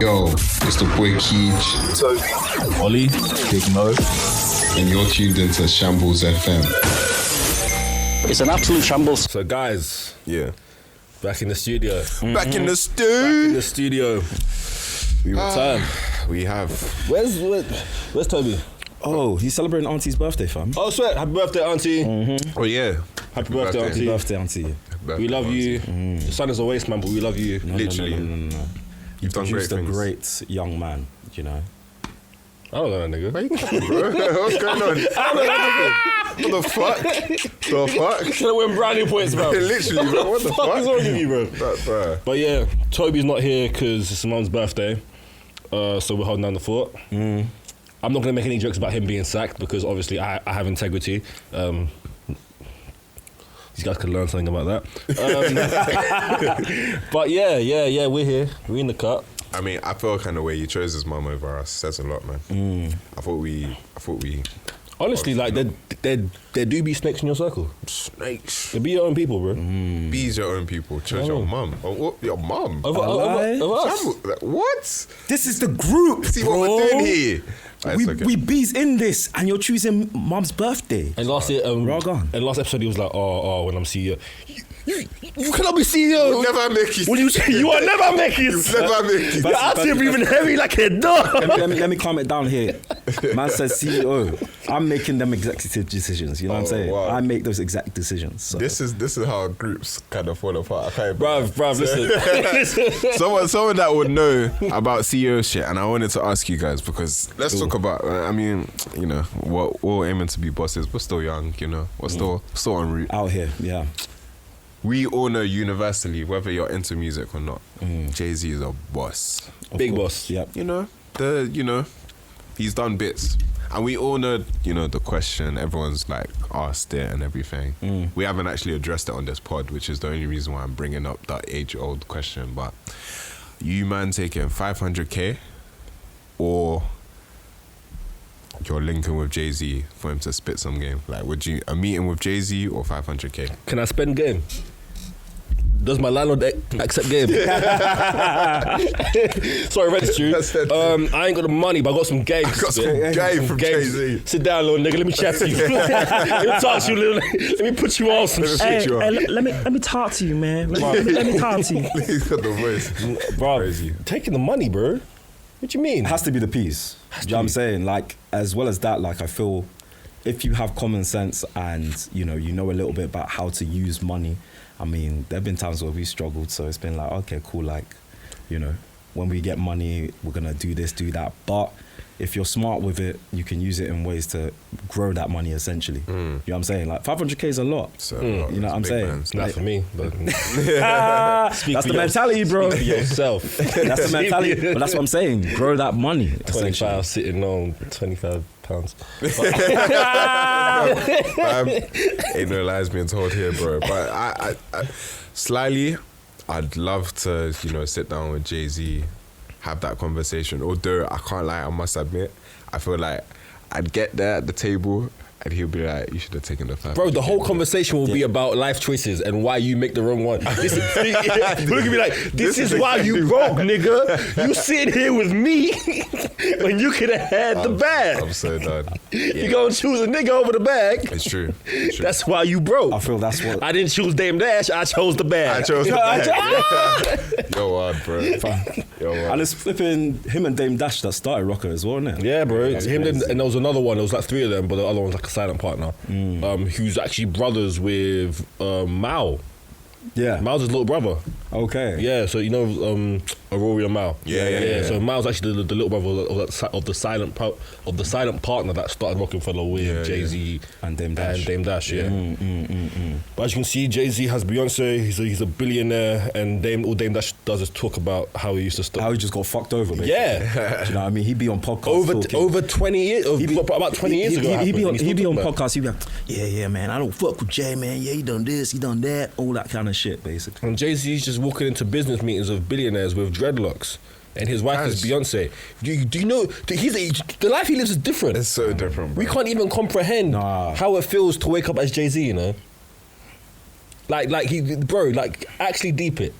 Yo, it's the boy Keej, Ollie, Big Mo, and you're tuned into Shambles FM. It's an absolute shambles. So guys, Yeah. back in the studio. Back in the stew. In the studio. We return. We have. Where's Toby? Oh, he's celebrating Auntie's birthday, fam. Oh, sweat. Happy birthday, Auntie. Oh yeah. Happy birthday, birthday. Auntie. Birthday, Auntie. We love you. The sun is a waste, man, but we love you. Literally. No. You've done great Just a things. great young man, you know. I don't know that nigga. Bro, what's going on? What the fuck? The fuck? Should have win brownie points, bro. Literally, bro. What the fuck? is wrong with you, bro? Bro. But yeah, Toby's not here because it's his mum's birthday, so we're holding down the fort. I'm not going to make any jokes about him being sacked because obviously I have integrity. These guys could learn something about that. But yeah, we're here. We're in the cut. I mean, I feel kind of way you chose his mum over us. Says a lot, man. I thought we. Honestly, like there do be snakes in your circle. Snakes. They be your own people, bro. Bees your own people. Chose your mum. Oh, what? Your mum? Over us. Shambles- What? This is the group, See bro. what we're doing here. Right, it's okay. We bees in this, and you're choosing Mum's birthday. And last year, Ragan. and last episode he was like, oh, when I'm CEO, you cannot be CEO. You'll never make it. What do you say? You are never make it. You'll never make it. You're out here breathing heavy like a dog. let me calm it down here. Man says CEO. I'm making them executive decisions. You know what I'm saying? Wow. I make those exact decisions. So. This is how groups kind of fall apart. Okay, Bruv, listen. someone that would know about CEO shit, and I wanted to ask you guys because let's talk about. I mean, you know, we're aiming to be bosses. We're still young, you know. We're still en route. Out here, yeah. We all know universally, whether you're into music or not, Jay-Z is a boss. Big boss. Yep. You know, he's done bits. And we all know, the question, everyone's like asked it and everything. We haven't actually addressed it on this pod, which is the only reason why I'm bringing up that age-old question. But you man taking 500k or you're linking with Jay-Z for him to spit some game? Like, would you, a meeting with Jay-Z or 500k? Can I spend game? Does my landlord accept game? Sorry, registry. I ain't got the money, but I got some game. I got some game from Jay-Z. Sit down, little nigga. Let me chat to you. Let me talk to you, little. Let me put you on some shit. Let me talk to you, man. Let me talk to you. He's got the voice. Bro, Crazy. taking the money, bro. What you mean? It has to be the piece. Do you know what I'm saying? Like, as well as that, like, I feel if you have common sense and, you know a little bit about how to use money, I mean, there have been times where we struggled, so it's been like, okay, cool, like, when we get money, we're going to do this, do that. But if you're smart with it, you can use it in ways to grow that money, essentially. You know what I'm saying? Like, 500k is a lot. So, You know what I'm saying? man. It's not for me, but That's the mentality, bro. speak for yourself. That's the mentality. But that's what I'm saying. Grow that money, essentially. 25 sitting on 25 pounds. Ain't no lies being told here, bro. But I slyly, I'd love to, sit down with Jay-Z, have that conversation. Although I can't lie, I must admit, I feel like I'd get there at the table and he'll be like, you should have taken the 500. Bro, the whole conversation will be about life choices and why you make the wrong one. Look at me like, this is why you broke, nigga. You sitting here with me when you could have had the bag. I'm so done. You gonna choose a nigga over the bag. It's true. That's why you broke. I feel that's what... I didn't choose Dame Dash, I chose the bag. I chose the bag. Yo, hard, bro. Yo, hard. And it's flipping him and Dame Dash that started Rocker as well, isn't it? Yeah, bro. It's him and there was another one. There was like 3 of them, but the other one's like a silent partner. Who's actually brothers with Mao. Yeah. Mao's his little brother. Okay. Yeah, so Aurora Mao. Yeah. So Mao's actually the little brother of the silent partner that started Rockefeller with Jay-Z and Dame Dash. But as you can see, Jay-Z has Beyonce. He's a billionaire, and all Dame Dash does is talk about how he used to stop. How he just got fucked over, basically. Yeah. Do you know what I mean? He'd be on podcasts over 20 years. About 20 years ago. He'd be on podcasts. He'd be like, yeah, man, I don't fuck with Jay, man. Yeah, he done this, he done that, all that kind of shit, basically. And Jay-Z's just walking into business meetings of billionaires with dreadlocks. And his wife is Beyonce. Do you know, the life he lives is different. It's so different, bro. We can't even comprehend how it feels to wake up as Jay-Z, Like actually deep it.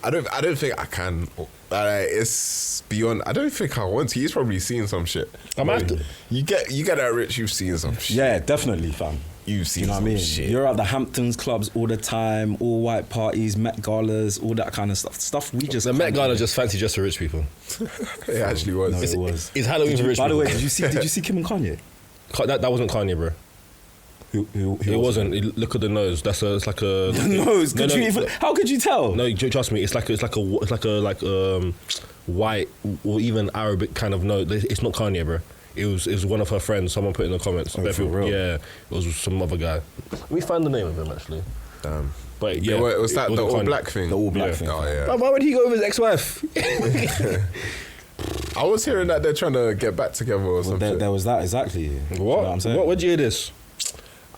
I don't think I can It's beyond. I don't think I want to. He's probably seen some shit. I might have to. You get that rich. You've seen some shit. Yeah, definitely, fam. You've seen You know what I some mean? shit. You're at the Hamptons clubs all the time, all white parties, Met Galas, all that kind of stuff. Stuff we just The Met Gala just fancy just for rich people. It actually was. No, it was. It's Halloween for rich By the people. way, did you see Kim and Kanye? That wasn't Kanye, bro. Who It wasn't. Look at the nose. It's like a nose. How could you tell? No, trust me. It's like a white or even Arabic kind of nose. It's not Kanye, bro. It was one of her friends. Someone put in the comments. Oh, for real? Yeah, it was some other guy. We found the name of him actually. Damn. But Yeah, yeah, well, it was that the wasn't all Kanye. black thing. The all black thing. Oh yeah. Why would he go with his ex-wife? I was hearing that they're trying to get back together or Well, something. there was that exactly. You know what I'm saying? What'd you hear this?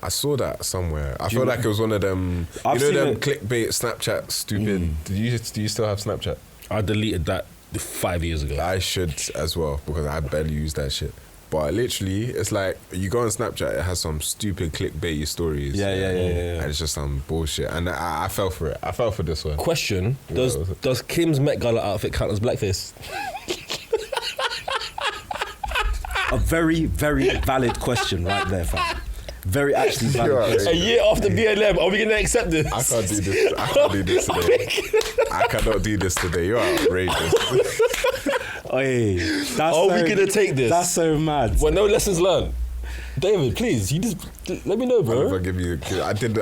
I saw that somewhere. I feel like it was one of them. I've you know seen them it. clickbait Snapchat stupid. Do you still have Snapchat? I deleted that 5 years ago. I should as well because I barely use that shit. But literally, it's like you go on Snapchat, it has some stupid clickbaity stories. Yeah. And it's just some bullshit. And I fell for it. I fell for this one. Question: Does Kim's Met Gala outfit count as blackface? A very, very valid question right there, fam. Very actually valid You're question. A year after BLM, are we gonna accept this? I can't do this. I can't do this today. I cannot do this today. You're outrageous. Hey, that's Are we gonna take this? That's so mad. Well, no lessons learned. David, please, you just let me know, I'll bro. never give you.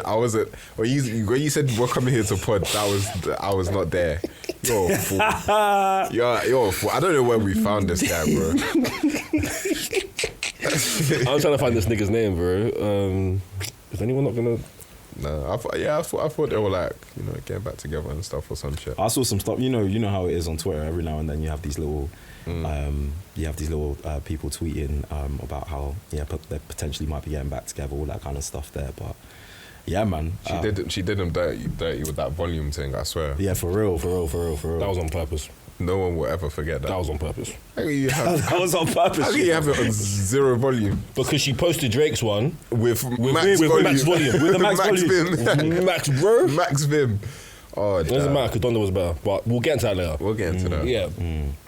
I wasn't. When you said we're coming here to pod, I was not there. You're a fool. You're a fool. I don't know where we found this guy, bro. I'm trying to find this nigga's name, bro. Is anyone not gonna? No, I thought they were like, getting back together and stuff or some shit. I saw some stuff. You know how it is on Twitter. Every now and then you have these little, people tweeting about how they potentially might be getting back together, all that kind of stuff there. But yeah, man, She did him dirty with that volume thing. I swear. yeah, for real. That was on purpose. No one will ever forget that. That was on purpose. How can you have? That was on purpose. How can you have it on 0 volume Because she posted Drake's one with with max volume. With the max volume. Vim. Max, bro. Max Vim. Oh, It doesn't matter because Donda was better, but we'll get into that later. We'll get into that. Yeah,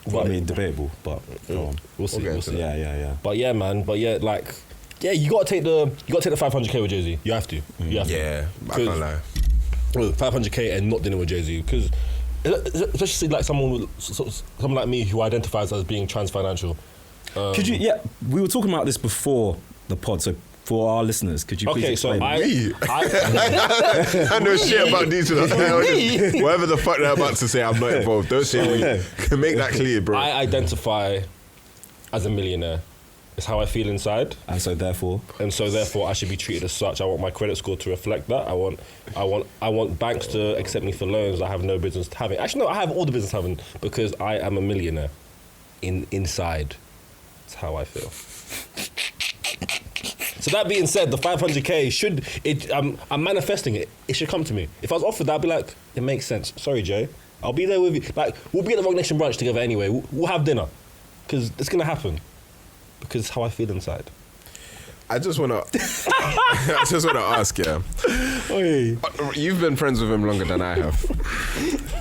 Well, I mean, debatable, but go on. we'll see. We'll get We'll into see. that. Yeah. But yeah, man. But yeah, you gotta take the 500k with Jay-Z. You have to. You have to. Yeah, I can't lie. 500k and not dinner with Jay-Z because especially like someone like me who identifies as being trans financial. Could you? Yeah, we were talking about this before the pod, so for our listeners, could you please Okay, so explain? I know shit about these two. Whatever the fuck they're about to say, I'm not involved. Don't say we. Make that clear, bro. I identify as a millionaire. It's how I feel inside, And so therefore, I should be treated as such. I want my credit score to reflect that. I want banks to accept me for loans I have no business having. Actually, no, I have all the business having because I am a millionaire. Inside, it's how I feel. So that being said, the 500k I'm manifesting it. It should come to me. If I was offered that, I'd be like, it makes sense. Sorry, Jay. I'll be there with you. Like, we'll be at the Rock Nation brunch together anyway. We'll have dinner because it's gonna happen. Because it's how I feel inside. I just wanna ask you. You've been friends with him longer than I have.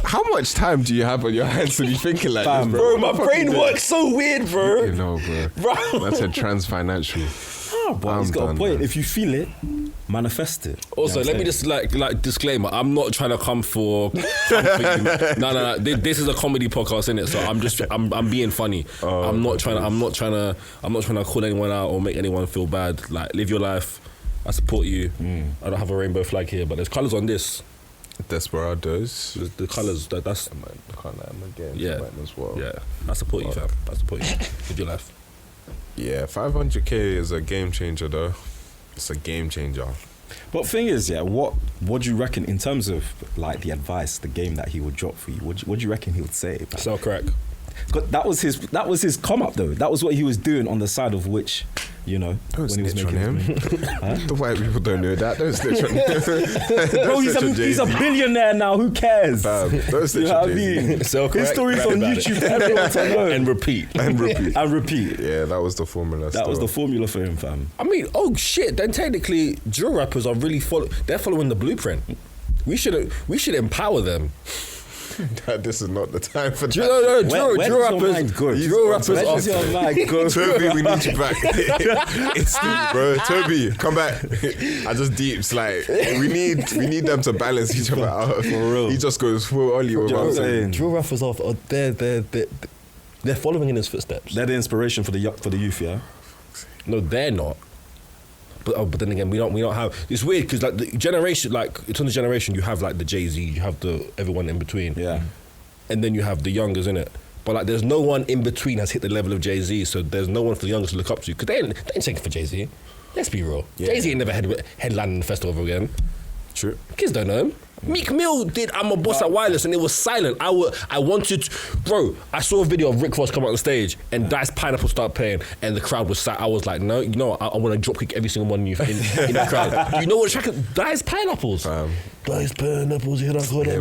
How much time do you have on your hands to be thinking like this, Bro, my brain works so weird, bro. You know, bro. That's a trans financial. but he's got a point. If you feel it, manifest it. Also, let me just like disclaimer. I'm not trying to come for you. No. This is a comedy podcast, innit? So I'm being funny. I'm not trying to call anyone out or make anyone feel bad. Like, live your life. I support you. I don't have a rainbow flag here, but there's colours on this. Desperados. The colours. That's I can't lie, I'm against yeah. mine as well. Yeah. I support you, fam. I support you. Live your life. Yeah, 500k is a game changer, though. It's a game changer. But thing is, yeah, what do you reckon in terms of like the advice, the game that he would drop for you? What do you reckon he would say? Sell crack. That was his come up though. That was what he was doing on the side of which, Don't when he was snitch on making him. The white people don't know that. Don't snitch on him. Bro, he's a billionaire now. Who cares? Don't snitch You know on what I Jay-Z. mean? Sell His crack, story's rap on about YouTube it. for everyone to know. And repeat. And repeat. Yeah, that was the formula. That was the formula for him, fam. I mean, oh shit! Then technically, drill rappers are really they're following the blueprint. We should empower them. that this is not the time for that. Drill Where does your mind rappers. go? Drill Where rappers does your mind go? Toby, we need you back. Instantly, bro. Toby, come back. I just deeps like we need them to balance each other out. For real. He just goes full Ollie without saying. Drill rappers are they're following in his footsteps. They're the inspiration for the youth, yeah. No, they're not. But then again, we don't have. It's weird because like the generation, like it's on the generation. You have like the Jay-Z, you have the everyone in between, Yeah. and then you have the youngers in it. But like, there's no one in between has hit the level of Jay-Z. So there's no one for the youngers to look up to because they ain't taking for Jay-Z. Let's be real. Yeah. Jay-Z ain't never headlining the festival ever again. True. Kids don't know him. Meek Mill did I'm a Boss at Wireless and it was silent. I wanted, bro, I saw a video of Rick Ross come out on stage and Dice Pineapple start playing and the crowd was silent. I was like, no, you know, I want to drop kick every single one of you in the crowd. You know what the track is? Dice Pineapples. Dice Pineapples, you know,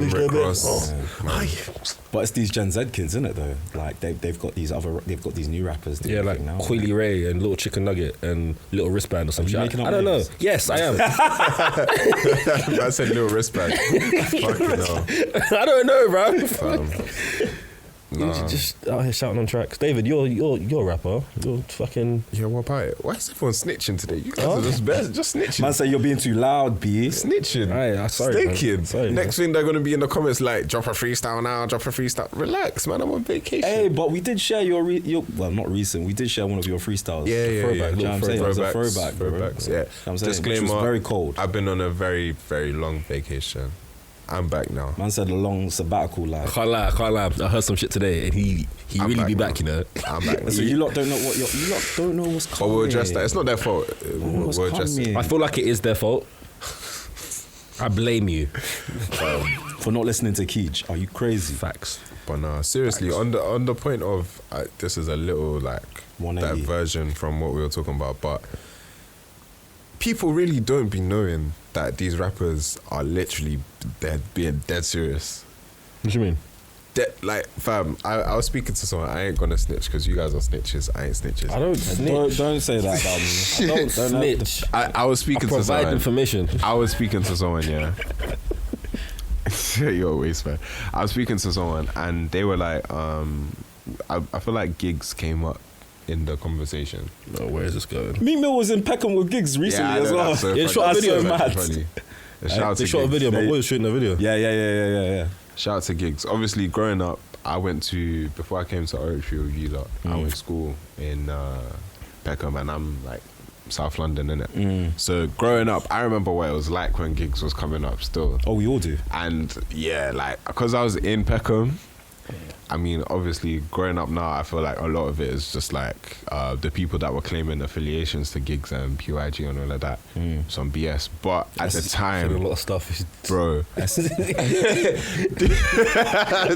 Rick Ross. But it's these Gen Z kids, isn't it? Though, like they've got these new rappers. doing Yeah, like everything now. Queely Ray and Little Chicken Nugget and Little Wristband or some you shit. making up I don't know. names? Yes, I am. I said little wristband. Fucking hell. I don't know, bro. Nah. You're just out here shouting on tracks. David, you're a rapper. You're fucking. Yeah, what about it? Why is everyone snitching today? You guys are just snitching. Man say you're being too loud, B. Snitching. Aye, sorry, Stay man. kids. Sorry, Next thing they're going to be in the comments like, drop a freestyle now, drop a freestyle. Relax, man. I'm on vacation. Hey, but we did share your well, not recent. We did share one of your freestyles. Yeah. Throwback. You know what I'm saying? It was a throwback. bro. Throwbacks, yeah. You know what I'm saying? Disclaimer, Which was very cold. I've been on a very, very long vacation. I'm back now. Man said a long sabbatical life. Can't lie. I heard some shit today, and he I'm really back be now. back, you know. I'm back. So you lot don't know what you lot don't know what's But coming. we'll address that. It's not their fault. What's We'll address it. coming? I feel like it is their fault. I blame you. For not listening to Keej. Are you crazy? Facts. But no, seriously, on the point of this is a little like 180. diversion from what we were talking about, but people really don't be knowing that these rappers are literally being dead serious. What do you mean? Like, fam, I was speaking to someone. I ain't gonna snitch because you guys are snitches. I ain't snitches. I don't snitch. Don't say that about me. Don't Snitch. I was speaking to Provide someone. information. I was speaking to someone, yeah. You're a waste, man. I was speaking to someone and they were like, I feel like gigs came up in the conversation. Oh, where is this going? Meek Mill was in Peckham with gigs recently I as know, well. that's so Yeah, funny. shot a That's video, so mad. funny. Shout out They to shot a gigs. video. My boy was shooting a video. Yeah. Shout out to gigs. Obviously, growing up, I went to, before I came to Oratory with you lot, I went to school in Peckham and I'm like South London, innit? So growing up, I remember what it was like when gigs was coming up still. Oh, we all do. And yeah, like, because I was in Peckham, I mean, obviously, growing up now, I feel like a lot of it is just like the people that were claiming affiliations to gigs and PYG and all of that, some BS. But at the A time, lot of stuff. bro, I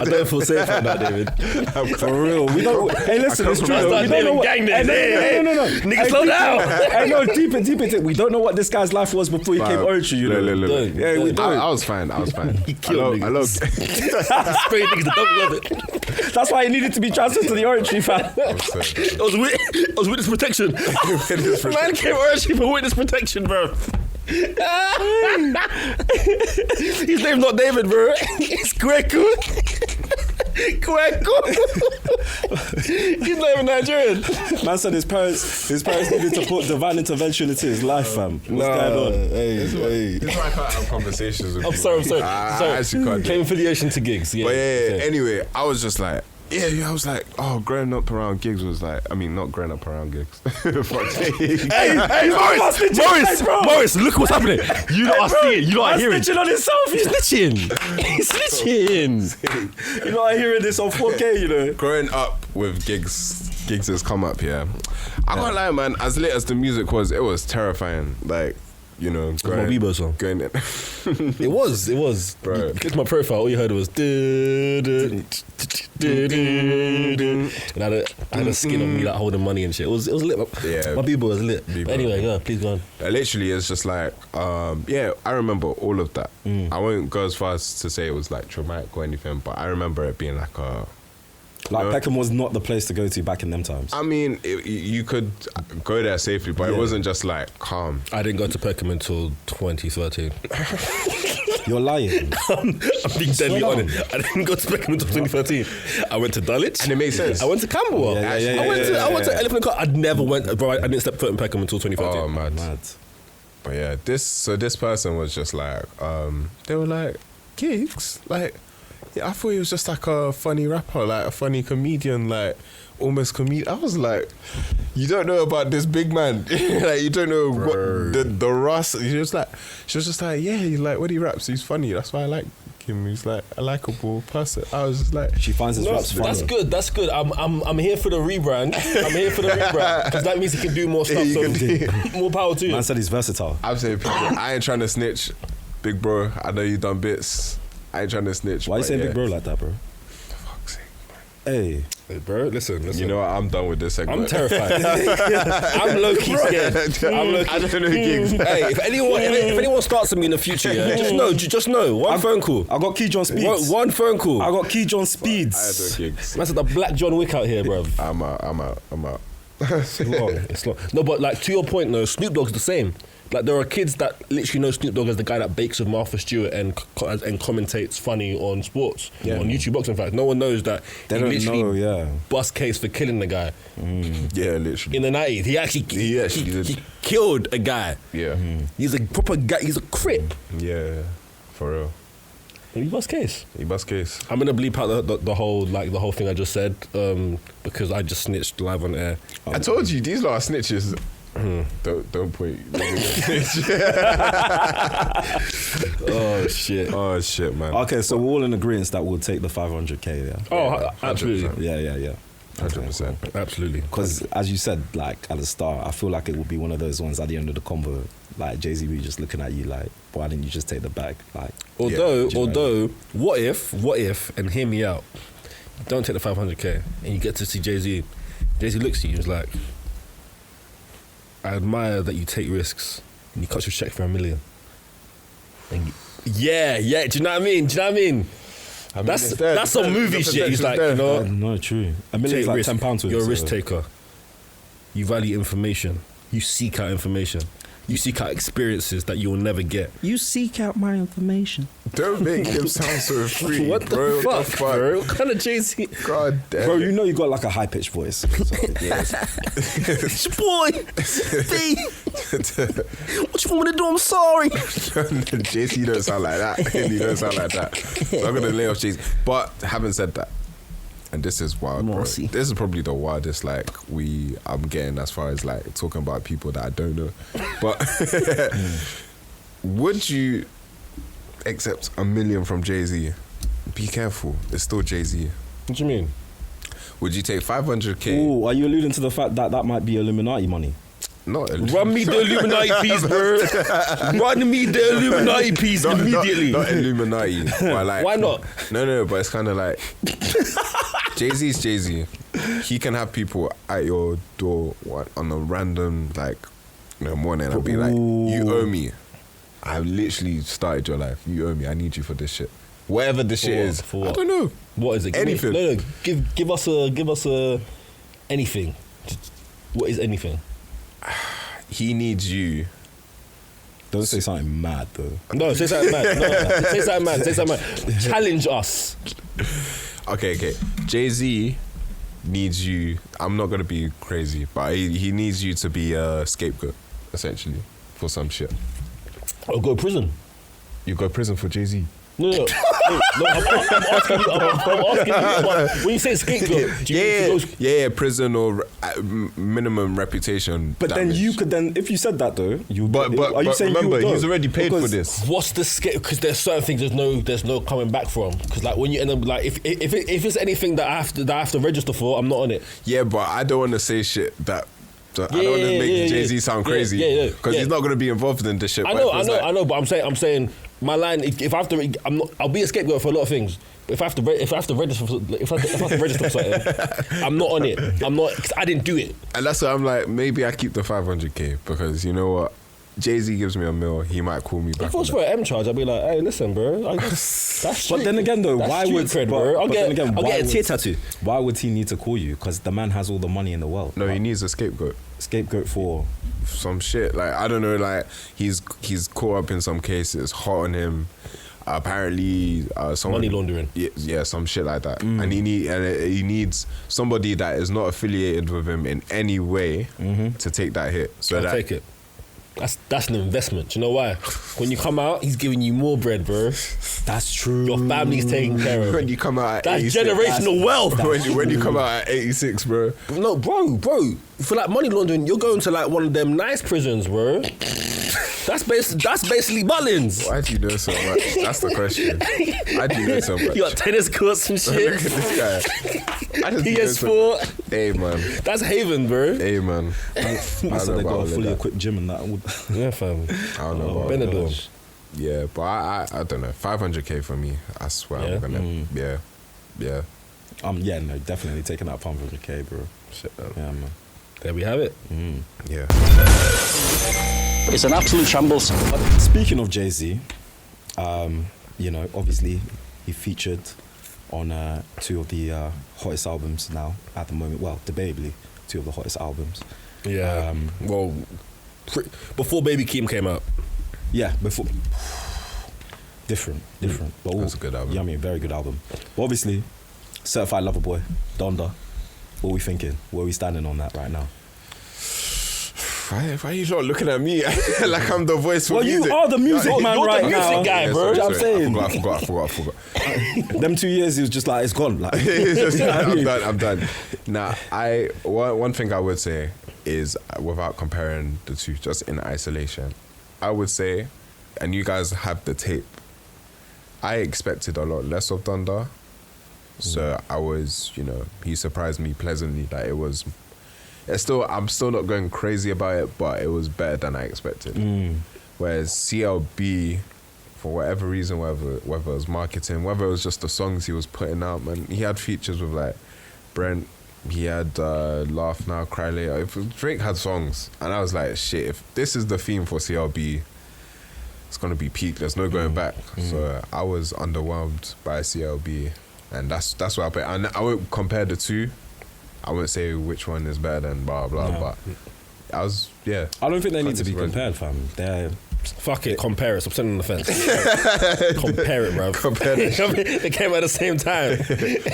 don't feel safe right now, David. For real. We don't. Hey, listen, it's true. though. We don't know what. Gang there. No. Nigga, slow down. I know deep into it. We don't know what this guy's life was before he came Oratory. You know. Look. Yeah, we don't. I was fine. He killed I love Spray niggas that don't love it. That's why he needed to be transferred to the Oratory, fam. It was witness protection. Man came Oratory for witness protection, bro. His name's not David, bro. It's Kweku. He's not even Nigerian. Man said his parents needed to put divine intervention into his life, fam. What's going on? Hey. This is why I can't have conversations with I'm people. sorry. I actually can't. Claim affiliation to gigs. Yeah. But yeah, Okay. anyway, I was just like, I was like, oh, growing up around gigs was like, I mean, not growing up around gigs. Hey, Morris, look what's happening. You lot are seeing, you lot are hearing. Snitching on himself. He's snitching. You know, I hearing this on 4K. You know. Growing up with gigs has come up, yeah. I can't lie, man, as lit as the music was, it was terrifying. Like, you know, my Bieber song. Going in. It was. Bro. You clicked my profile, all you heard was and I had a skin on me like holding money and shit. It was lit. Yeah. My Bieber was lit. Bieber. But anyway, yeah, please go on. Literally, it's just like, I remember all of that. I won't go as far as to say it was like traumatic or anything, but I remember it being like Like Peckham was not the place to go to back in them times. I mean, you could go there safely, but it wasn't just like calm. I didn't go to Peckham until 2013. You're lying. I'm being deadly honest. I didn't go to Peckham until 2013. I went to Dulwich. And it made sense. I went to Camberwell. I went to Elephant and Car. I never went, bro. I didn't step foot in Peckham until 2013. Oh, mad. But yeah, this person was just like, they were like, gigs? Like, yeah, I thought he was just like a funny rapper, like a funny comedian, like almost comedian. I was like, you don't know about this big man. Like, you don't know what the Russ. She was just like, yeah, he's like, when he raps, he's funny. That's why I like him. He's like a likable person. I was just like, she finds his raps funny. That's good. I'm here for the rebrand. Because that means he can do more stuff. So more power to you. Man said he's versatile. I'm saying, people, I ain't trying to snitch, big bro. I know you done bits. I ain't trying to snitch. Why you saying big bro like that, bro? For fuck's sake, Hey, bro, listen. You know what? I'm done with this segment. I'm terrified. I'm low-key scared. I don't know gigs. Hey, if anyone starts with me in the future, just know. One phone call. I got Key John Speeds. One phone call. I got Key John Speeds. I had no gigs. That's like the Black John Wick out here, bro. I'm out. It's long. No, but like to your point, no, Snoop Dogg's the same. Like there are kids that literally know Snoop Dogg as the guy that bakes with Martha Stewart and commentates funny on sports on YouTube Box. In fact, no one knows that they he literally know, bust case for killing the guy. Yeah, literally. In the 90s, he actually he killed a guy. Yeah, he's a proper guy. He's a crip. Yeah, for real. He bust case. I'm gonna bleep out the whole thing I just said because I just snitched live on air. I told you these lot are snitches. Don't point. Oh shit, man. Okay, so we're all in agreement that we'll take the 500k. Yeah. Oh, absolutely. Yeah. 100%. Absolutely. Because as you said, like at the start, I feel like it would be one of those ones at the end of the combo, like Jay-Z be just looking at you like, why didn't you just take the bag? Like, although, what if, and hear me out, you don't take the 500k and you get to see Jay-Z. Jay-Z looks at you and is like, I admire that you take risks and you cut your check for $1 million. And yeah, do you know what I mean? That's some movie shit. He's like, you know, no, true. $1 million is like £10 to him. You're a risk taker. You value information. You seek out information. You seek out experiences that you will never get. You seek out my information. Don't make him sound so free, what bro. The fuck, bro? What kind of Jay-Z? God damn. Bro, you know you got like a high-pitched voice. So, yes. It's your boy, B. What you want me to do? I'm sorry. Jay-Z don't sound like that. He don't sound like that. So I'm going to lay off Jay-Z. But having said that, and this is wild, bro. This is probably the wildest I'm getting as far as like talking about people that I don't know. But would you accept $1 million from Jay-Z? Be careful, it's still Jay-Z. What do you mean? Would you take 500k? Ooh, are you alluding to the fact that might be Illuminati money? No, run me the Illuminati piece, bro. Run me the Illuminati piece immediately. Not Illuminati. But like, why not? No, but it's kind of like Jay-Z's Jay-Z. He can have people at your door on a random morning and be like, you owe me. I literally started your life. You owe me. I need you for this shit. Whatever the shit is. For what? I don't know. What is it? Anything. No. Give us a anything. What is anything? He needs you. Don't say something mad though. No, say something mad. Say something mad. Challenge us. Okay. Jay-Z needs you. I'm not gonna be crazy, but he needs you to be a scapegoat, essentially, for some shit. I'll go to prison. You go to prison for Jay-Z? No, I'm asking you. When you say scapegoat, do you yeah, prison or minimum reputation. But damage. then you could if you said that though, you. But are you saying remember, you would he's already paid for this. What's the scale? Because there's certain things there's no coming back from. Because like when you end up like if it's anything that I have to register for, I'm not on it. Yeah, but I don't want to say shit that. I don't want to make Jay-Z sound crazy because he's not going to be involved in this shit. I know, but I'm saying my line. If I have to, I'll be a scapegoat for a lot of things. But if I have to register for something, I'm not on it. I'm not because I didn't do it. And that's why I'm like, maybe I keep the 500k because you know what, Jay-Z gives me a meal, he might call me back. If it was on for that. an M charge, I'd be like, hey, listen, bro. That's But then again, though, That's why street would cred, but- bro? I'll but then get again, a why tear would- tattoo. Why would he need to call you? Because the man has all the money in the world. No, he Like, needs a scapegoat. scapegoat for. Some shit. Like, I don't know, like, he's caught up in some cases, hot on him. Apparently, someone, Money laundering. Yeah, some shit like that. And he needs somebody that is not affiliated with him in any way to take that hit. So I'll that take it. That's an investment. Do you know why? When you come out, he's giving you more bread, bro. That's true. Your family's taken care of. when you come out at That's 86, generational wealth. when you come out at 86, bro. No, bro. For like money laundering, you're going to like one of them nice prisons, bro. That's basically Mullins. Why do you know so much? That's the question. Why do you know so much? You got tennis courts and Look shit. at this guy. I just know so PS4. much. Hey, man. That's Haven, bro. Hey, man. So they got a fully equipped gym and that. Yeah, fam. I don't know about Benidorm. that. Yeah, but I don't know. 500k for me. I swear Yeah? I'm gonna. Yeah. Yeah, no, definitely taking that 500k, bro. Shit, man. Yeah, man. There we have it. Yeah. It's an absolute shambles. But speaking of Jay-Z, you know, obviously he featured on 2 of the hottest albums now at the moment. Well, debatably 2 of the hottest albums. Yeah. Well, before Baby Keem came out. Yeah, before. Different. But all, That's a good album. Yeah, I mean, very good album. But obviously, Certified Lover Boy, Donda. What are we thinking? Where are we standing on that right now? Why are you not looking at me like I'm the voice for Well, music? you are the music man you're the right music now. guy, bro. You know what I'm saying? I forgot. Them 2 years, he was just like, it's gone. Like, It's just, You know what I mean? I'm done. Now, one thing I would say is, without comparing the two, just in isolation, I would say, and you guys have the tape, I expected a lot less of Donda. So I was, he surprised me pleasantly. Like I'm still not going crazy about it, but it was better than I expected. Whereas CLB, for whatever reason, whether it was marketing, whether it was just the songs he was putting out, man, he had features with like Brent, he had Laugh Now, Cry Later. If Drake had songs, and I was like, shit, if this is the theme for CLB, it's gonna be peak. There's no going back. So I was underwhelmed by CLB, and that's what I put. And I won't compare the two. I won't say which one is better than blah blah. No. But I was I don't think they need to be Can't compared, fam. They're Fuck it, compare it. I'm sitting on the fence. Compare it, bro. Compare the shit. They came at the same time.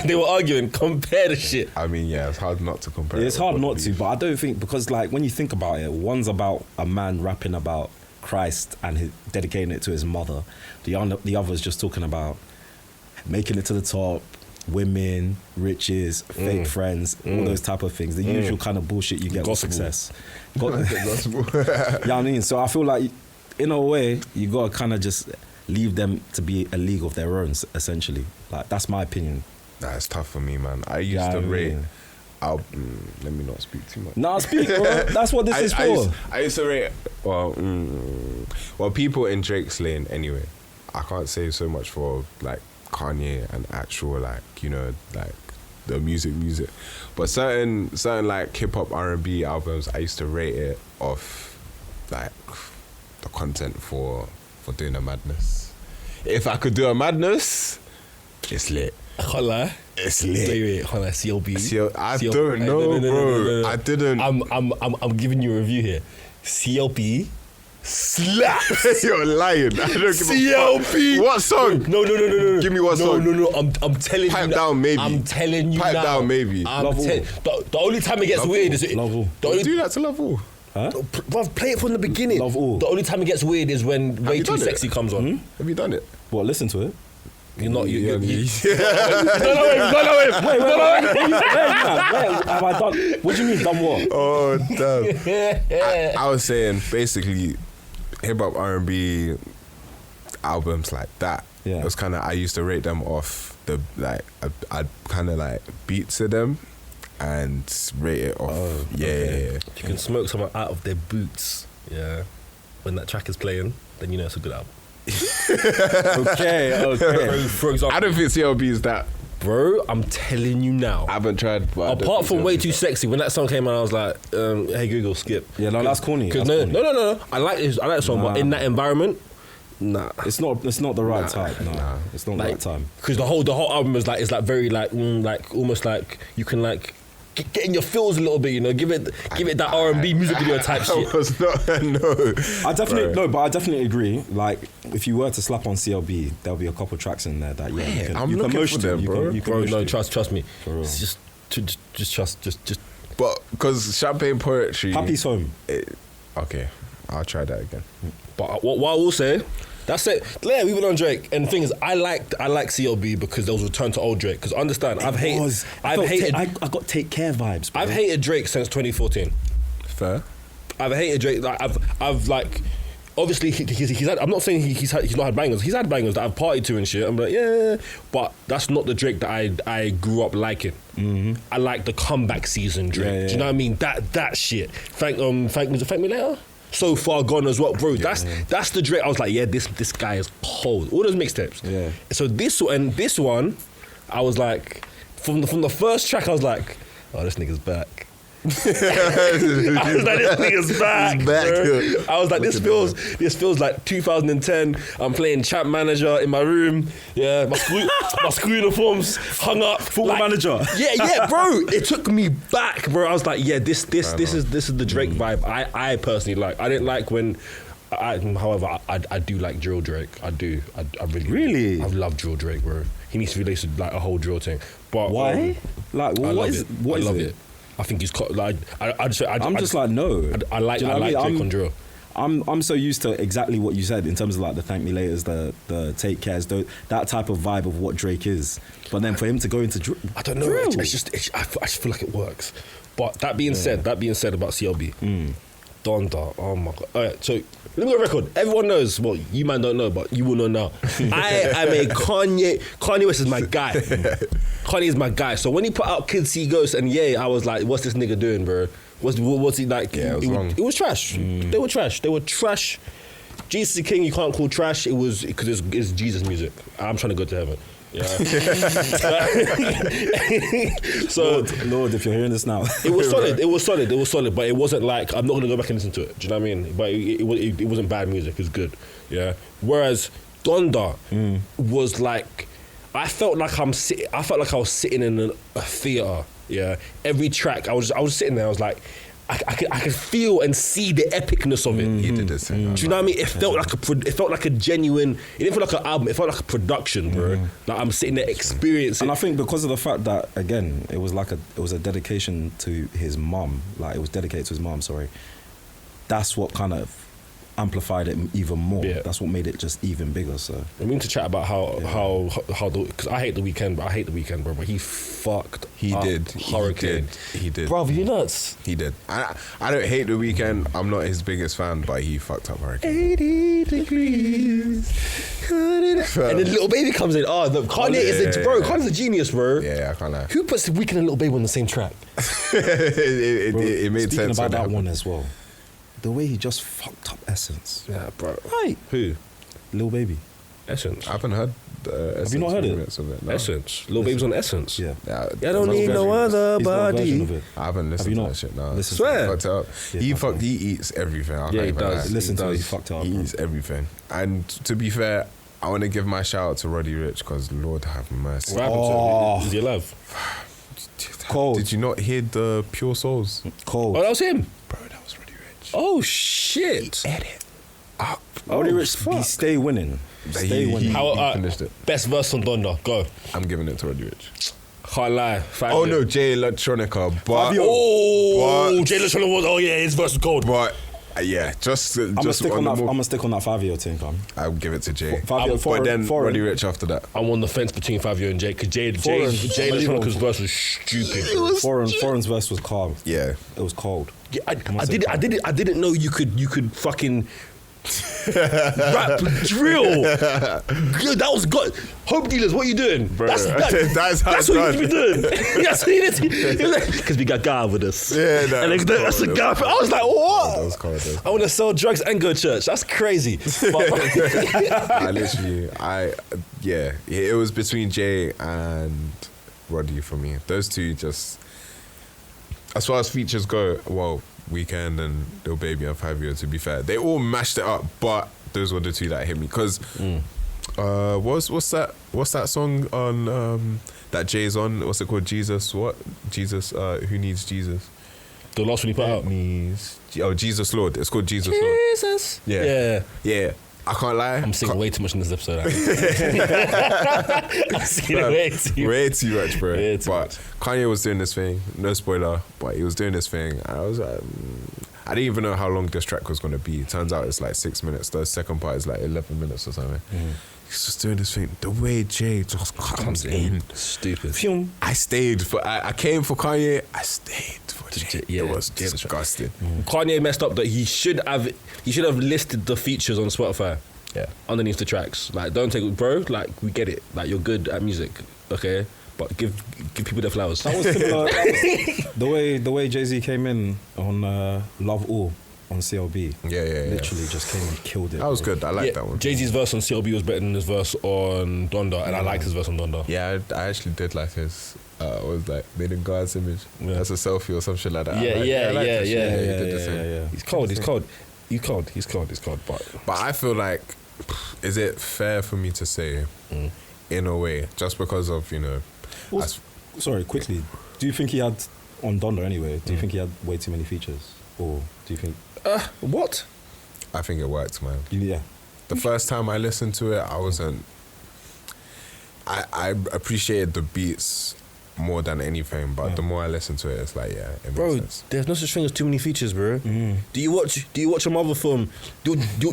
They were arguing. Compare the shit. I mean, yeah, it's hard not to compare. It's it hard with not what to, but I don't think, because like when you think about it, one's about a man rapping about Christ and dedicating it to his mother. The other's just talking about making it to the top, women, riches, fake friends, all those type of things. The usual kind of bullshit you get with Gospel. success. Gospel. Yeah, I mean, so I feel like in a way you gotta kind of just leave them to be a league of their own, essentially. Like, that's my opinion. Nah, it's tough for me, man. I used Yeah, to I rate. mean- Let me not speak too much. Nah, speak, bro. That's what this is for. I used to rate. Well, people in Drake's lane anyway. I can't say so much for like Kanye and actual like the music, but certain like hip hop R&B albums, I used to rate it off like the content for doing a madness. If I could do a madness, it's lit. I can't lie. It's lit. Wait, hold on. CLB. I don't know, bro. I didn't. I'm giving you a review here. CLB slaps. You're lying. I don't give a CLB. fuck. What song? No. Give me one song. No. I'm telling you. Pipe now. down, maybe. I'm telling you Pipe now. down, maybe. The only time it gets Love weird All. is Love All. the only Do that to Love All. Bruv, play it from the beginning. Love All. The only time it gets weird is when Way you Too done it? Sexy comes on. Have you done it? What, listen to it? You're not. Wait, have I done? What do you mean, done what? Oh, damn. I was saying, basically, hip hop R&B albums like that. Yeah. It was kind of, I used to rate them off the, like, I'd kind of like beat to them and rate it off. Yeah. You can smoke someone out of their boots. Yeah. When that track is playing, then you know it's a good album. Okay. For example, I don't think CLB is that Bro, I'm telling you now. I haven't tried. But Apart from Way Too Sexy, when that song came out, I was like, hey Google, skip. Yeah, no, that's corny. That's No, corny. no. I like the song, but in that environment, nah. It's not the right time. No, it's not the right time. Because the whole album is like very like almost like you can like get in your feels a little bit, you know, give it that R&B music video type shit. I was not. No. I definitely agree. Like, if you were to slap on CLB, there'll be a couple tracks in there that I'm looking for them, bro. No, trust me. It's just trust. But because Champagne Poetry, Happy's Home. Okay, I'll try that again. But what I will say, that's it. Yeah, we went on Drake, and the thing is, I like CLB because there was a return to old Drake. Because understand, I got Take Care vibes. Bro. I've hated Drake since 2014. Fair. I've hated Drake. Like, I've like, obviously he's had. I'm not saying he's not had bangers. He's had bangers that I've partied to and shit. I'm like, yeah, but that's not the Drake that I grew up liking. Mm-hmm. I like the comeback season Drake. Yeah. Do you know what I mean? That shit. Thank Me Later. So Far Gone as well, bro. That's the Drake. I was like, yeah, this guy is cold. All those mixtapes. Yeah. So this one, I was like, from the first track, I was like, oh, this nigga's back. I was like, this nigga's back. Bro. I was like, this feels like 2010. I'm playing Champ Manager in my room. Yeah, my school uniforms hung up. Football Manager. Yeah, bro. It took me back, bro. I was like, yeah, this is the Drake vibe. I personally like. I didn't like when. However, I do like drill Drake. I do. I really. I love drill Drake, bro. He needs to release like a whole drill thing. But why? Like, what is it? I think he's like. I'm just like no. I like Drake on drill. I'm so used to exactly what you said in terms of like the Thank Me Laters, the Take Cares, that type of vibe of what Drake is. But then for him to go into drill, I don't know. I just feel like it works. But that being said about CLB, Donda. Oh my god. All right, so let me go record. Everyone knows. Well, you man don't know, but you will know now. I am a Kanye. Kanye West is my guy. Kanye is my guy. So when he put out Kids See Ghosts and I was like, what's this nigga doing, bro? What's he like? Yeah, it was trash. They were trash. Jesus is King, you can't call trash. It was because it's Jesus music. I'm trying to go to heaven. Yeah. So Lord, if you're hearing this now, it was solid, but it wasn't like I'm not gonna go back and listen to it. Do you know what I mean? But it wasn't bad music. It was good. Yeah. Whereas Donda was like, I felt like I was sitting in a theater. Yeah. Every track, I was sitting there. I was like, I could feel and see the epicness of it. You did the same. Do you know what I mean? It felt like a genuine. It didn't feel like an album. It felt like a production, bro. Like I'm sitting there experiencing. And I think because of the fact that again, it was a dedication to his mum. Like it was dedicated to his mum. Sorry, that's what kind of amplified it even more. Yeah. That's what made it just even bigger. So I mean to chat about how because I hate the Weeknd, bro. But he fucked. He did. Hurricane. He did. Bro, you nuts? He did. I don't hate the Weeknd. I'm not his biggest fan, but he fucked up Hurricane. 80 degrees. And then Little Baby comes in. Kanye is Kanye's a genius, bro. Yeah, I can't lie. Who puts the Weeknd and Little Baby on the same track? it made sense. Speaking about that one as well. The way he just fucked up Essence. Yeah, bro. Right. Who? Lil Baby. Essence. I haven't heard Essence. Have you not heard it? Of it no. Essence. Lil Baby's on Essence. Yeah. I don't need no other body. I haven't listened to that shit, no. Swear. Fucked up. He eats everything. Yeah, he does. Listen to it, he fucked up. He eats everything. And to be fair, I want to give my shout out to Roddy Ricch because Lord have mercy. What happened to him? Is he alive? Cold. Did you not hear the Pure Souls? Cold. Oh, that was him? Bro, that was Roddy Ricch. Oh, shit. Edit. Roddy Ricch, he stay winning. Stay winning. He finished it. Best verse on Donda. Go. I'm giving it to Roddy Ricch. Can't lie. Oh no, Jay Electronica. But Jay Electronica was. Oh yeah, his verse was gold. But yeah, just I'm gonna stick on that Fabio thing, fam. I'll give it to Jay. Fabio, but then Roddy Ricch after that. I'm on the fence between Fabio and Jay because Jay Electronica's verse was stupid. Foreign's verse was calm. Yeah, it was cold. Yeah, I didn't know you could fucking Rap, drill. Good, that was good. Hope dealers, what are you doing? Bro, That's how it's what done. you need to be doing. That's what you need to be. Because we got Gala with us. Yeah, and that's the guy. I was like, what? That was cold. I want to sell drugs and go to church. That's crazy. But, it was between Jay and Roddy for me. Those two just, as far as features go, well, Weekend and Lil Baby and 5 Year, to be fair, they all mashed it up, but those were the two that hit me. Because what's that song on that Jay's on? What's it called? Jesus what? Jesus who needs Jesus? the last one you put out. Jesus Lord. It's called Jesus Lord. Jesus. Yeah. I can't lie. I'm singing way too much in this episode. I'm singing way too much, bro. Way too but much. Kanye was doing this thing. No spoiler, but he was doing this thing. And I was like, I didn't even know how long this track was going to be. Turns out it's like 6 minutes. The second part is like 11 minutes or something. He's just doing this thing. The way Jay just comes in. Stupid. I stayed for. I came for Kanye. I stayed for Jay. Yeah, It was yeah, disgusting. Kanye messed up that he should have listed the features on Spotify. Yeah. Underneath the tracks. Like, don't take it, bro. Like, we get it. Like, you're good at music, okay? But give people their flowers. That was similar. The way Jay-Z came in on Love All on CLB. Yeah. Literally just came and killed it. That was bro. good. I liked that one. Jay-Z's verse on CLB was better than his verse on Donda, and I liked his verse on Donda. Yeah, I actually did like his. Was like made in God's image. Yeah. That's a selfie or some shit like that. Yeah. He did the thing. Yeah. He's cold. He's cold. But I feel like, is it fair for me to say, in a way, just because of, Well, sorry, quickly. Do you think he had, on Donda anyway, do you think he had way too many features? Or do you think... What? I think it worked, man. Yeah. The first time I listened to it, I wasn't. I appreciated the beats more than anything, but the more I listen to it, it's like, it makes Bro, sense. there's no such thing as too many features, bro. Do you watch a Marvel film? Do you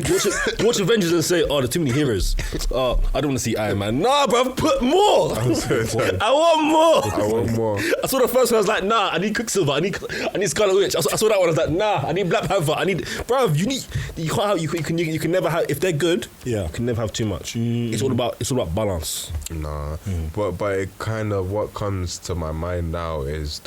watch Avengers and say, oh, there's too many heroes? I don't want to see Iron Man. Nah, bro, put more. I want more. I saw the first one. I was like, nah, I need Quicksilver. I need Scarlet Witch. I saw that one. I was like, nah, I need Black Panther. You can never have, if they're good. Yeah. You can never have too much. It's all about balance. Nah, but it kind of, what comes to my mind now is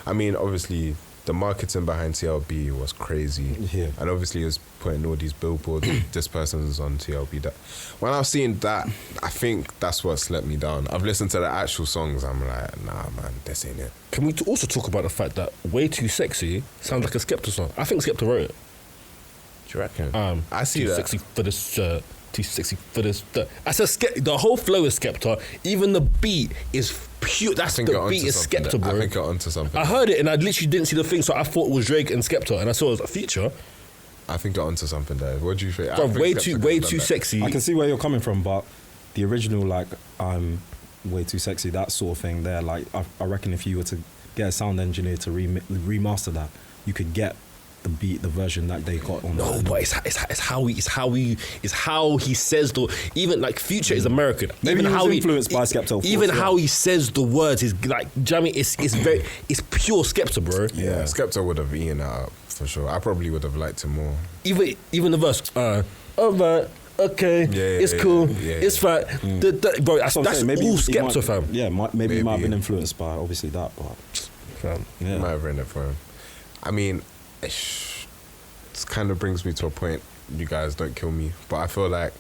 obviously the marketing behind TLB was crazy, and obviously it was putting all these billboards. This person's on TLB. That when I've seen that, I think that's what's let me down. I've listened to the actual songs. I'm like, nah, man, this ain't it. Can we also talk about the fact that Way Too Sexy sounds like a Skepta song? I think Skepta wrote it. Do you reckon? I see too that. Sexy for this shirt. Too sexy for this. I said the whole flow is Skepta. Even the beat is pure. That's the beat is Skepta, bro. I think you're onto something. I heard it and I literally didn't see the thing, so I thought it was Drake and Skepta, and I saw it was a feature. I think you're onto something there. What do you think? Bro, way too sexy. I can see where you're coming from, but the original, Way Too Sexy, that sort of thing there, I reckon if you were to get a sound engineer to remaster that, you could get the beat, the version that they got on. No, but it's how he says the, even like Future is American. Maybe even he was how influenced by Skepta. Even how he says the words is like, Jamie, it's pure Skepta, bro. Yeah, Skepta would have eaten that up for sure. I probably would have liked him more. Even the verse, alright, okay, it's cool, it's fine. Bro, that's all Skepta, fam. Yeah, maybe he might have been influenced by obviously that, but fam, he might have written it for him. I mean, this kind of brings me to a point. You guys don't kill me, but I feel like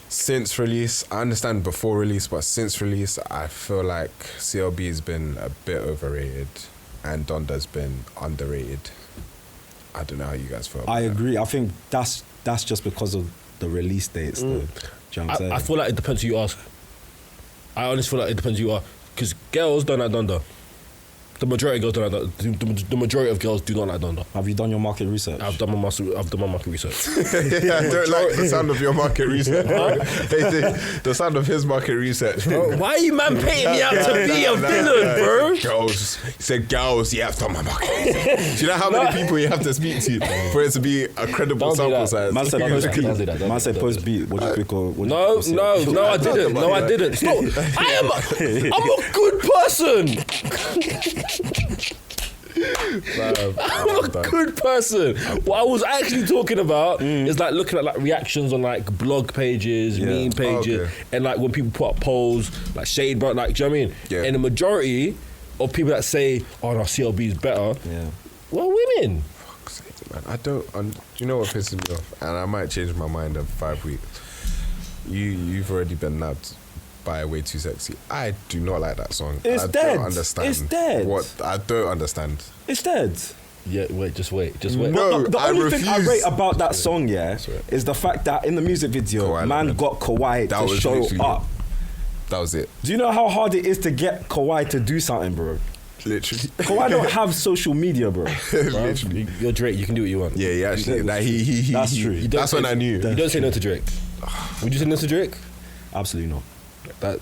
since release, I understand before release, but since release, I feel like CLB has been a bit overrated and Donda's been underrated. I don't know how you guys feel about I that. agree. I think that's just because of the release dates, though. Do you know what I'm saying? I feel like it depends who you ask. I honestly feel like it depends who you are, because girls don't like Donda. The majority of girls don't like Donda. The majority of girls do not like Donda. Have you done your market research? I've done my market research. I don't like the sound of your market research. The sound of his market research. Why are you man painting me out to be a villain, bro? Girls. He said girls, you have to my market research. Do you know how many people you have to speak to for it to be a credible Don't do sample that. size? Man said post beat. Don't do that. Man said post beat. What do you think? No, I didn't. No, I didn't. Stop. I'm a good person. I'm a good person. What I was actually talking about is like looking at like reactions on like blog pages, meme pages, and like when people put up polls, like shade, bro, like, do you know what I mean? Yeah. And the majority of people that say, "Oh no, CLB is better," well, women. Fuck's sake, man. I don't. Do you know what pisses me off? And I might change my mind in 5 weeks. You've already been nabbed by Way Too Sexy. I do not like that song. It's I dead. don't understand. It's dead. What I don't understand. It's dead. Yeah, just wait. No, The I only thing I refuse. rate about that song, is the fact that in the music video, Kawhi man Leonard. got Kawhi That to was show literally up. That was it. Do you know how hard it is to get Kawhi to do something, bro? Literally. Kawhi don't have social media, bro. Literally. You're Drake. You can do what you want. Yeah, he actually. Like, he. That's true. You don't That's when I knew. You don't say no to Drake. Would you say no to Drake? Absolutely not. That.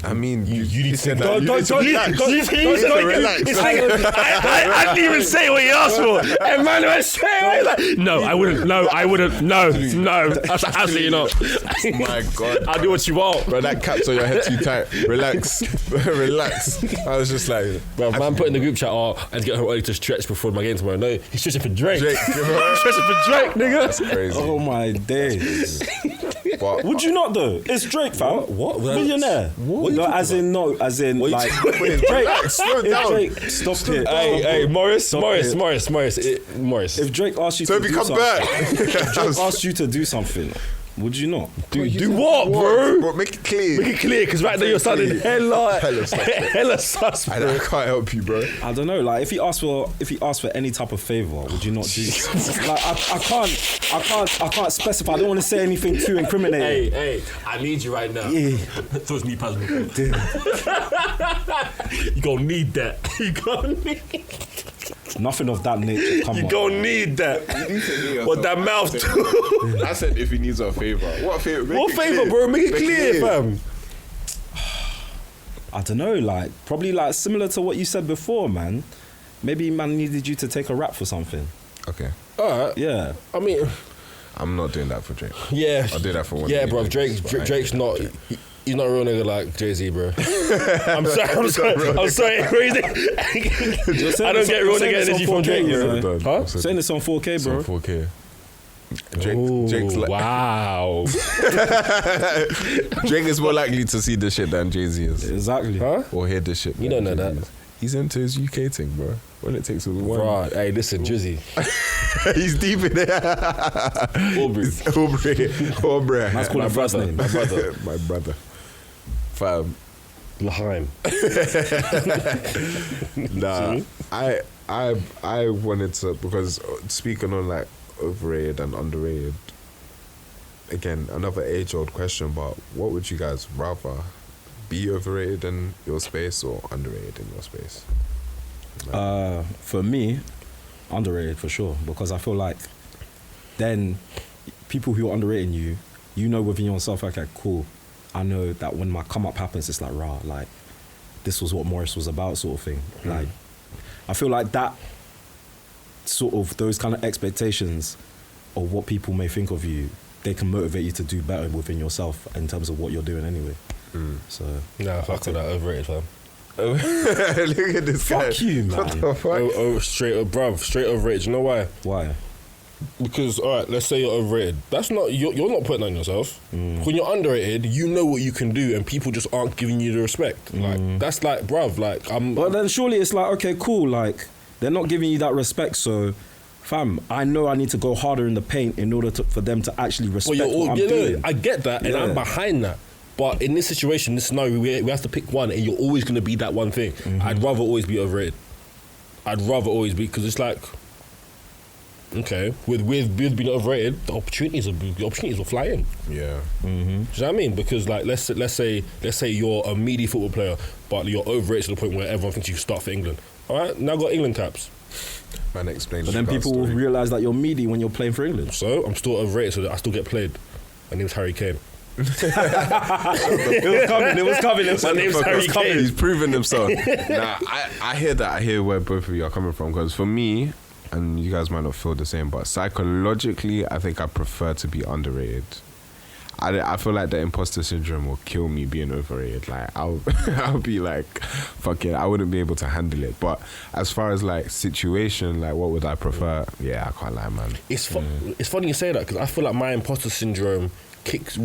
I mean, You need to said say that. don't relax. I didn't even say what he asked for. And man was saying like, no, I wouldn't. No, I wouldn't. No. That's absolutely not. My God. I'll do what you want. Bro, that cap's on your head too tight. Relax. Relax. I was just like, Bro, man put in the group chat, and get her early to stretch before my game tomorrow. No, he's stretching for Drake. Drake. He's stretching for Drake, nigga. That's crazy. Oh my days. But Would you not though? It's Drake, fam. What? Millionaire. What? No, as in like Wait, Drake. slow If down. Drake, stop it. Hey, Morris. If Drake asked you to Toby, do come something, back. if Drake asked you to do something, would you not? Do what, bro? Bro, make it clear. Make it clear, because right now you're sounding hella sus, I bro. can't help you, bro. I don't know. Like if he asked for any type of favor, would you not do? Like I can't specify. I don't want to say anything too incriminating. Hey, I need you right now. Yeah. So it's me personally. You gonna need that. You gonna need. Nothing of that nature. Come You on. gonna need that. What that mouth do? I said if he needs a favor. What favor? Make What it favor, clear. bro? Make it clear, fam. I don't know. Like probably like similar to what you said before, man. Maybe man needed you to take a rap for something. Okay. Alright. Yeah. I mean, I'm not doing that for Drake. yeah. I'll do that for one. Yeah, of you bro. niggas, but I ain't Drake's doing not. that for Drake. He's not a real nigga like Jay-Z, bro. I'm sorry. I don't get real nigga energy from Drake, bro. Huh? Saying this on 4K, It's on bro. 4K. Ooh, Drake's like, wow. Drake is more likely to see this shit than Jay-Z is. Exactly. Huh? Or hear this shit. You than don't know Jay-Z that. is. He's into his UK thing, bro. All it takes is one. Right. Hey, listen, Drizzy. He's deep in there. Aubrey. Aubrey. Let's call My him first brother. name. My brother. My brother. Fam. Laheim. Nah. I wanted to, because speaking on like overrated and underrated, again, another age-old question, but what would you guys rather? Be overrated in your space or underrated in your space? For me, underrated for sure, because I feel like then people who are underrating you, you know within yourself, okay, cool. I know that when my come up happens, it's like, rah, like this was what Morris was about, sort of thing. Like, I feel like that sort of those kind of expectations of what people may think of you, they can motivate you to do better within yourself in terms of what you're doing anyway. So Nah, fuck all that. Overrated, fam. Look at this guy. fuck you, What man. the fuck? Straight up, bruv. Straight overrated. You know why? Why? Because, all right, let's say you're overrated. That's not, you're not putting on yourself. When you're underrated, you know what you can do, and people just aren't giving you the respect. Like, that's like, bruv, like, But then surely it's like, okay, cool, like they're not giving you that respect, so fam, I know I need to go harder in the paint in order for them to actually respect what I'm doing. I get that, and Yeah. I'm behind that. But in this situation, this scenario, we have to pick one, and you're always going to be that one thing. I'd rather always be overrated. I'd rather always be, because it's like, okay, with being overrated, the opportunities will fly in. Yeah. Do you know what I mean? Because like, let's say you're a meaty football player, but you're overrated to the point where everyone thinks you can start for England. All right, now got England caps. Man, explain. But then people will realise that you're meaty when you're playing for England. So I'm still overrated, so that I still get played. My name's Harry Kane. It was coming. My name's Harry Kane. He's proven himself. Nah, I hear that. I hear where both of you are coming from. Because for me, and you guys might not feel the same, but psychologically, I think I prefer to be underrated. I feel like the imposter syndrome will kill me being overrated. Like I'll be like, fuck it, I wouldn't be able to handle it. But as far as like situation, like what would I prefer? Yeah, I can't lie, man. It's funny you say that because I feel like my imposter syndrome kicks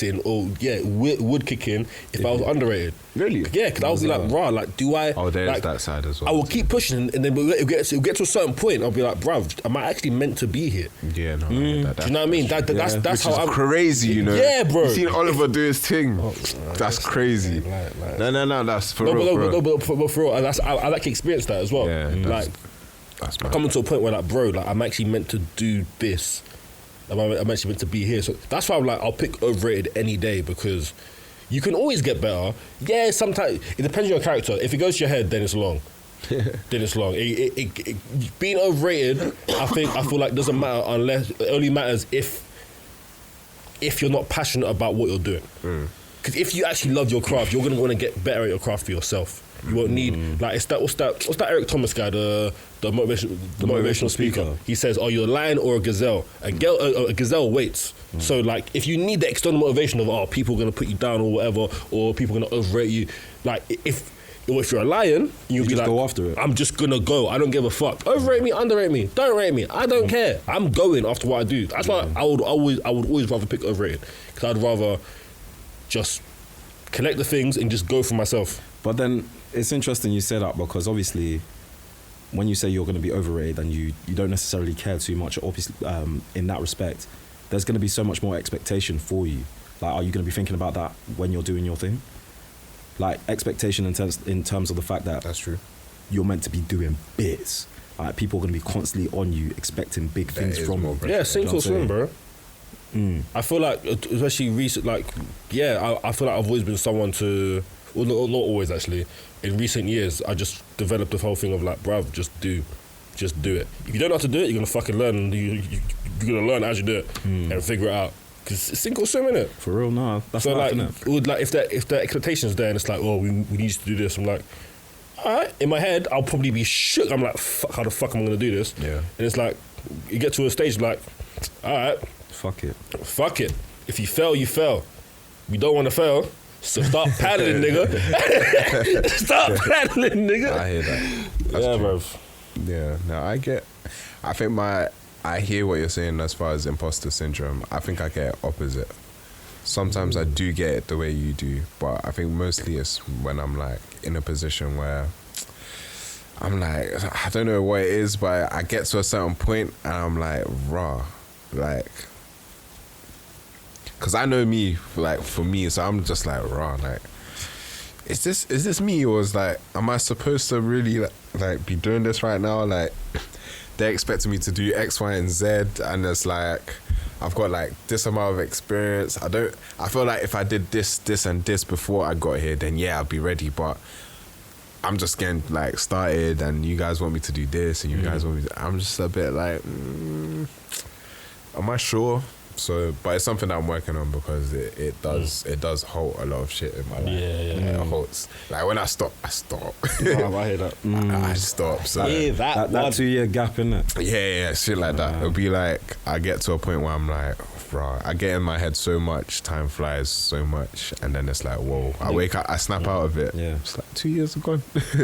in, or would kick in if I was underrated. Really? Yeah, because I was like, rah, like, do I? Oh, there's like, that side as well. I will keep pushing, and then it'll get to a certain point. I'll be like, bruv, am I actually meant to be here? Yeah, no. Do you know what I mean? That's Which how is I'm crazy, you know. Yeah, bro. You seen Oliver do his thing? That's crazy. No, that's for real, bro. But for real, I like to experience that as well. Yeah, that's I'm coming to a point where like, bro, like I'm actually meant to do this. I'm actually meant to be here. So that's why I'm like, I'll pick overrated any day because you can always get better. Yeah, sometimes it depends on your character. If it goes to your head, then it's long. Then it's long. Being overrated, I feel like doesn't matter unless it only matters if you're not passionate about what you're doing. Because if you actually love your craft, you're gonna want to get better at your craft for yourself. You won't need like what's that Eric Thomas guy, the motivational speaker. He says, "Oh, you're a lion or a gazelle. A gazelle waits." So like, if you need the external motivation of people are gonna put you down or whatever, or people are gonna overrate you, like if you're a lion, you'll be like, go after it. I'm just gonna go. I don't give a fuck. Overrate me, underrate me, don't rate me. I don't care. I'm going after what I do. That's why I would always rather pick overrated because I'd rather just collect the things and just go for myself. But then it's interesting you say that because obviously when you say you're going to be overrated and you don't necessarily care too much, obviously in that respect, there's going to be so much more expectation for you. Like, are you going to be thinking about that when you're doing your thing? Like expectation in terms of the fact that That's true. you're meant to be doing bits. Like people are going to be constantly on you expecting big things from you. Yeah, sink or swim, bro. I feel like, especially recent, like, I feel like I've always been someone to, well, not always actually. In recent years, I just developed the whole thing of like, bruv, just do it. If you don't know how to do it, you're gonna fucking learn, and you're gonna learn as you do it and figure it out. Because it's sink or swim, innit? For real, no. That's so not like, it would, like if the expectations there and it's like, oh, we need you to do this. I'm like, all right. In my head, I'll probably be shook. I'm like, fuck, how the fuck am I gonna do this? Yeah. And it's like, you get to a stage like, all right. Fuck it. If you fail, you fail. We don't want to fail, so start paddling, nigga. Start paddling, nigga. I hear that. That's Yeah, true. bruv. Yeah, no, I hear what you're saying as far as imposter syndrome. I think I get it opposite. Sometimes I do get it the way you do, but I think mostly it's when I'm like in a position where I'm like, I don't know what it is, but I get to a certain point and I'm like, raw, like, because I know me, like for me, so I'm just like, raw, like, is this me, or is like, am I supposed to really like be doing this right now? Like, they're expecting me to do X, Y, and Z, and it's like, I've got like this amount of experience. I feel like if I did this, and this before I got here, then yeah, I'd be ready. But I'm just getting like started, and you guys want me to do this, and you guys want me to, I'm just a bit like, am I sure? So, but it's something that I'm working on because it does halt a lot of shit in my life. Yeah. It halts. Like when I stop. I hear that. I stop. So that 2 year gap, innit? yeah, shit like that. It'll be like I get to a point where I'm like, bro, I get in my head so much, time flies so much, and then it's like, whoa. I wake up, I snap out of it. Yeah. It's like 2 years have gone.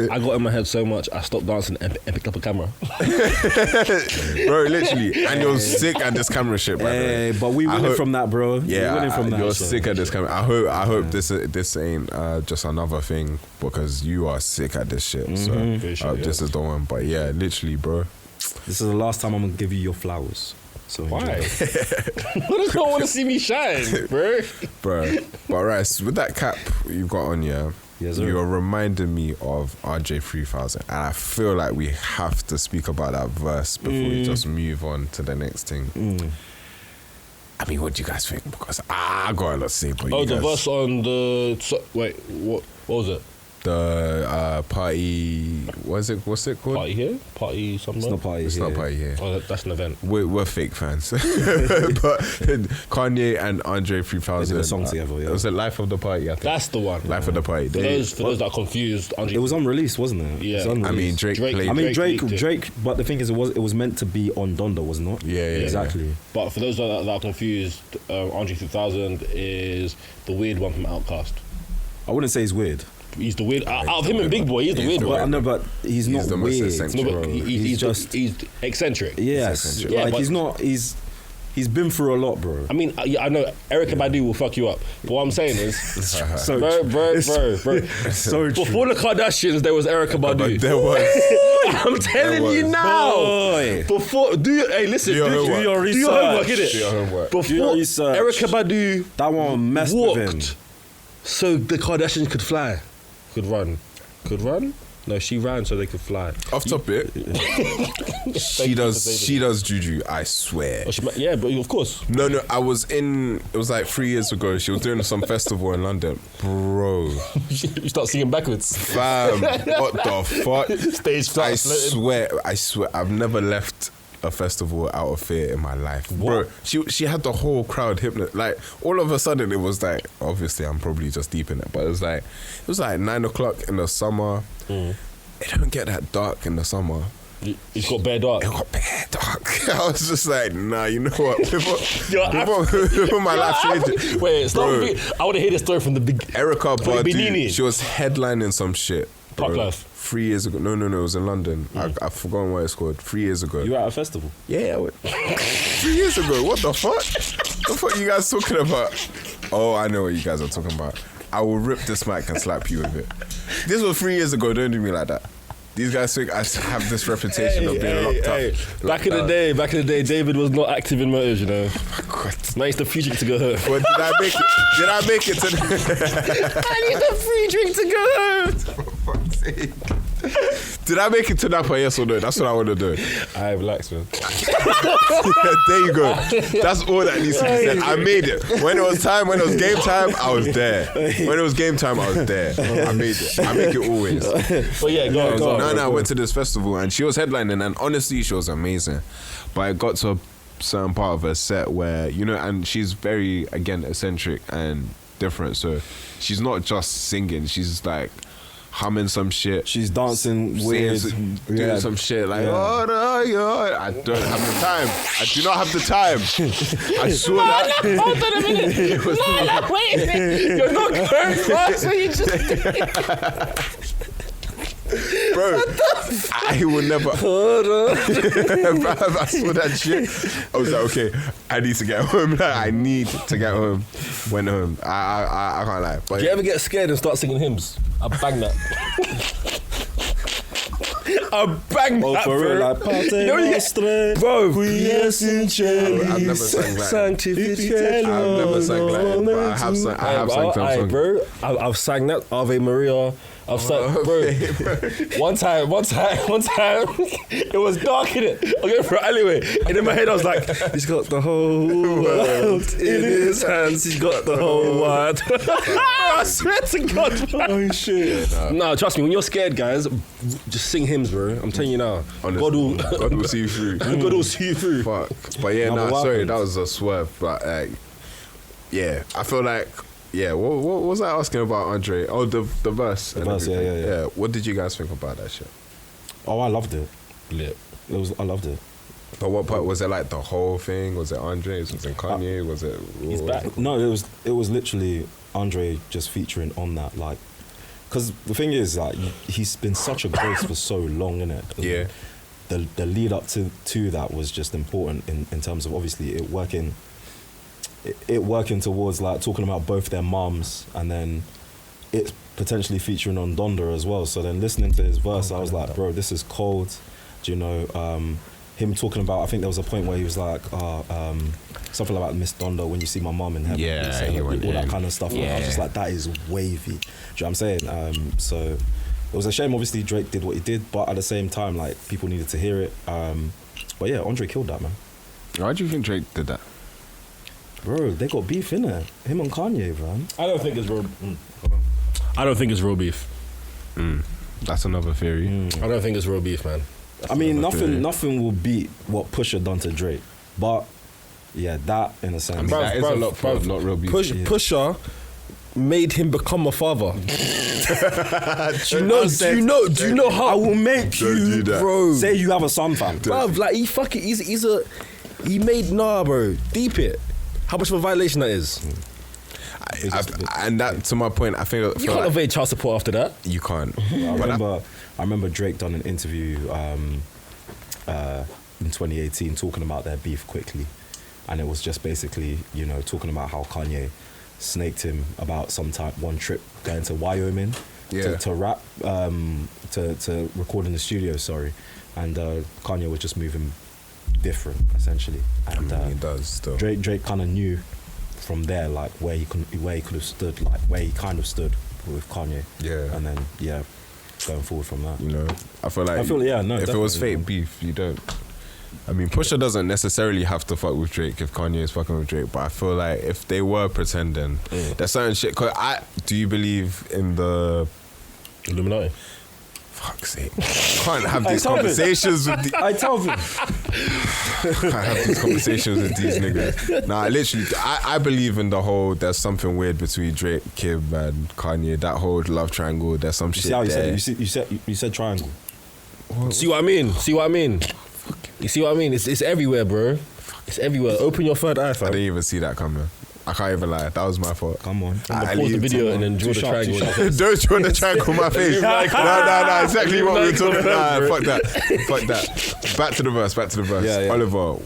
I got in my head so much, I stopped dancing and picked up a camera. Bro, literally. And you're sick at this camera shit, by the way. But we winning from that, bro. Yeah, we winning from that. You're sick at this camera. I hope this ain't just another thing, because you are sick at this shit. So this is the one. But yeah, literally, bro. This is the last time I'm gonna give you your flowers. So Why? enjoy. Who does not want to see me shine, bro? Bro. But right, so with that cap you've got on, yeah, Yes, sir. you're reminding me of RJ 3000, and I feel like we have to speak about that verse before we just move on to the next thing. I mean, what do you guys think? Because I got a lot to say, but Oh, you the guys, verse on the... wait, what was it? The party, what's it called? Party here? Party somewhere? It's not party It's here. not party here. Oh, that's an event. We're fake fans. But Kanye and Andre 3000. They did a song together, yeah. It was the Life of the Party, I think. That's the one. Life of the Party. For those that are confused, Andre, It was unreleased, wasn't it? Yeah. It was I mean, unreleased. Drake Drake- played. I mean, Drake leaked it. Drake. But the thing is, it was meant to be on Donda, wasn't it? Yeah, exactly. But for those that are confused, Andre 3000 is the weird one from Outkast. I wouldn't say he's weird. He's the weird. Out of him and Big Boy, he's the weird the one. But I know, but he's not the most weird. eccentric. No, bro. but he's eccentric. Yes, eccentric. Yeah, like but- he's been through a lot, bro. I mean, I know Erykah Badu will fuck you up, but what I'm saying is, So bro. so true. Before the Kardashians, there was Erykah Badu. There was. I'm telling There you was. now. Boy. Before, listen, Do your homework. Do your do your homework, research. innit? Do your homework. Before Do your research. Erykah Badu That one messed with him. walked, so the Kardashians could fly, could run. No, she ran so they could fly. Off topic. She does juju, I swear. Oh, yeah, but of course. No, I was in, it was like 3 years ago. She was doing some festival in London. Bro. You start singing backwards. Fam, what the fuck? Stage flat. I swear, I've never left a festival out of fear in my life. Bro, she had the whole crowd hypnotized. Like, all of a sudden, it was like, obviously, I'm probably just deep in it, but it was like 9 o'clock in the summer. It don't get that dark in the summer. It's got bare dark. It got bare dark. I was just like, nah, you know what? Yo, Before my life changed. Wait, stop. Bro. I want to hear the story from the big. Erykah From the Badu, Benini. she was headlining some shit. bro. Park Life. 3 years ago. No, it was in London. I've forgotten what it's called. 3 years ago. You were at a festival. Yeah, 3 years ago. What the fuck? The fuck you guys talking about? Oh, I know what you guys are talking about. I will rip this mic and slap you with it. This was 3 years ago. Don't do me like that. These guys think I have this reputation of being locked up. Back in the day, David was not active in motors, you know. God. Now he's the free drink to go home. But did I make it? Did I make it to? I need the free drink to go home. For fuck's sake. Did I make it to Napa? Yes or no? That's what I want to do. I relax, man. There you go. That's all that needs to be said. I made it. When it was game time, I was there. When it was game time, I was there. I made it. I make it always. But yeah, go on. No, I went to this festival and she was headlining and honestly, she was amazing. But it got to a certain part of her set where, you know, and she's very, again, eccentric and different. So she's not just singing. She's like humming some shit. She's dancing weird, doing some shit like, oh, no, yo. I don't have the time. I do not have the time. I saw that. Hold on a minute. Wait a minute. You're not going fast, so you just... Bro, I will never. Hold on. I saw that shit. I was like, okay, I need to get home. Like, I need to get home. Went home. I can't lie. But Do you ever get scared and start singing hymns? I bang that. I bang Oh, that, for real, bro. like Pate You know you get- Nostre, Bro, Quies in Celis, I've never sang like that. Sanctification. I've never sang like that, but I have sang some songs. Bro, I've sang that Ave Maria. I've sang, bro. One time, it was dark in it. Okay, bro. Anyway, and in my head I was like, he's got the whole world in his hands. He's got the whole world. I swear to God, bro. Oh shit! No, trust me. When you're scared, guys, just sing hymns, bro. I'm telling you now. Honestly, God will see you through. God will see you through. Fuck. But yeah, No, but what sorry, happened? that was a swerve. But yeah, I feel like, yeah, what was I asking about Andre? Oh, the verse. The and verse, everything. yeah. What did you guys think about that shit? Oh, I loved it. Lit. I loved it. But what part was it? Like the whole thing? Was it Andre's? Was it Kanye? Was it? He's back. No, it was literally Andre just featuring on that, like, because the thing is, like, he's been such a grace for so long, innit? Yeah. The lead up to that was just important in terms of obviously it working towards like talking about both their mums and then it potentially featuring on Donda as well. So then listening to his verse, I was like, bro, this is cold. Do you know, him talking about, I think there was a point where he was like, something about Miss Donda, when you see my mum in heaven, Yeah, saying, he like, went all that in. kind of stuff. And I was just like, that is wavy. Do you know what I'm saying? So it was a shame, obviously Drake did what he did, but at the same time, like, people needed to hear it. But yeah, Andre killed that, man. Why do you think Drake did that? Bro, they got beef, innit? Him and Kanye, man. I don't think it's real. I don't think it's real beef. That's another theory. I don't think it's real beef, man. I mean, nothing will beat what Pusha done to Drake, but yeah, that in a sense. That is a lot, bruv, not real beef. Pusha made him become a father. Do you know how I will make Don't you, do that. bro? Say you have a son, fam. Bruv, like he made bro. Deep it. How much of a violation that is? And that, to my point, I think You can't evade child support after that. you can't. I remember Drake done an interview in 2018 talking about their beef quickly, and it was just basically, you know, talking about how Kanye snaked him about one trip going to Wyoming to rap, to record in the studio, and Kanye was just moving different essentially, and he does still. Drake kind of knew from there like where he could have stood, like where he kind of stood with Kanye, and then going forward from that, You know, if it was definitely, fake beef, you don't. I mean, Pusha doesn't necessarily have to fuck with Drake if Kanye is fucking with Drake, but I feel like if they were pretending, there's certain shit. Do you believe in the Illuminati? Fuck's sake. Can't have these conversations with I tell them. Can't have these conversations with these niggas. Nah, literally, I believe in the whole there's something weird between Drake, Kim, and Kanye. That whole love triangle. There's some shit See how there. you said triangle. See what I mean? You see what I mean? It's everywhere, bro. It's everywhere. Open your third eye, I fam. didn't even see that coming. I can't even lie. That was my fault. Come on. Pause the video and then draw the triangle. Don't draw the triangle on my face. No, exactly what we're talking about. Fuck that. Back to the verse. Yeah. Oliver,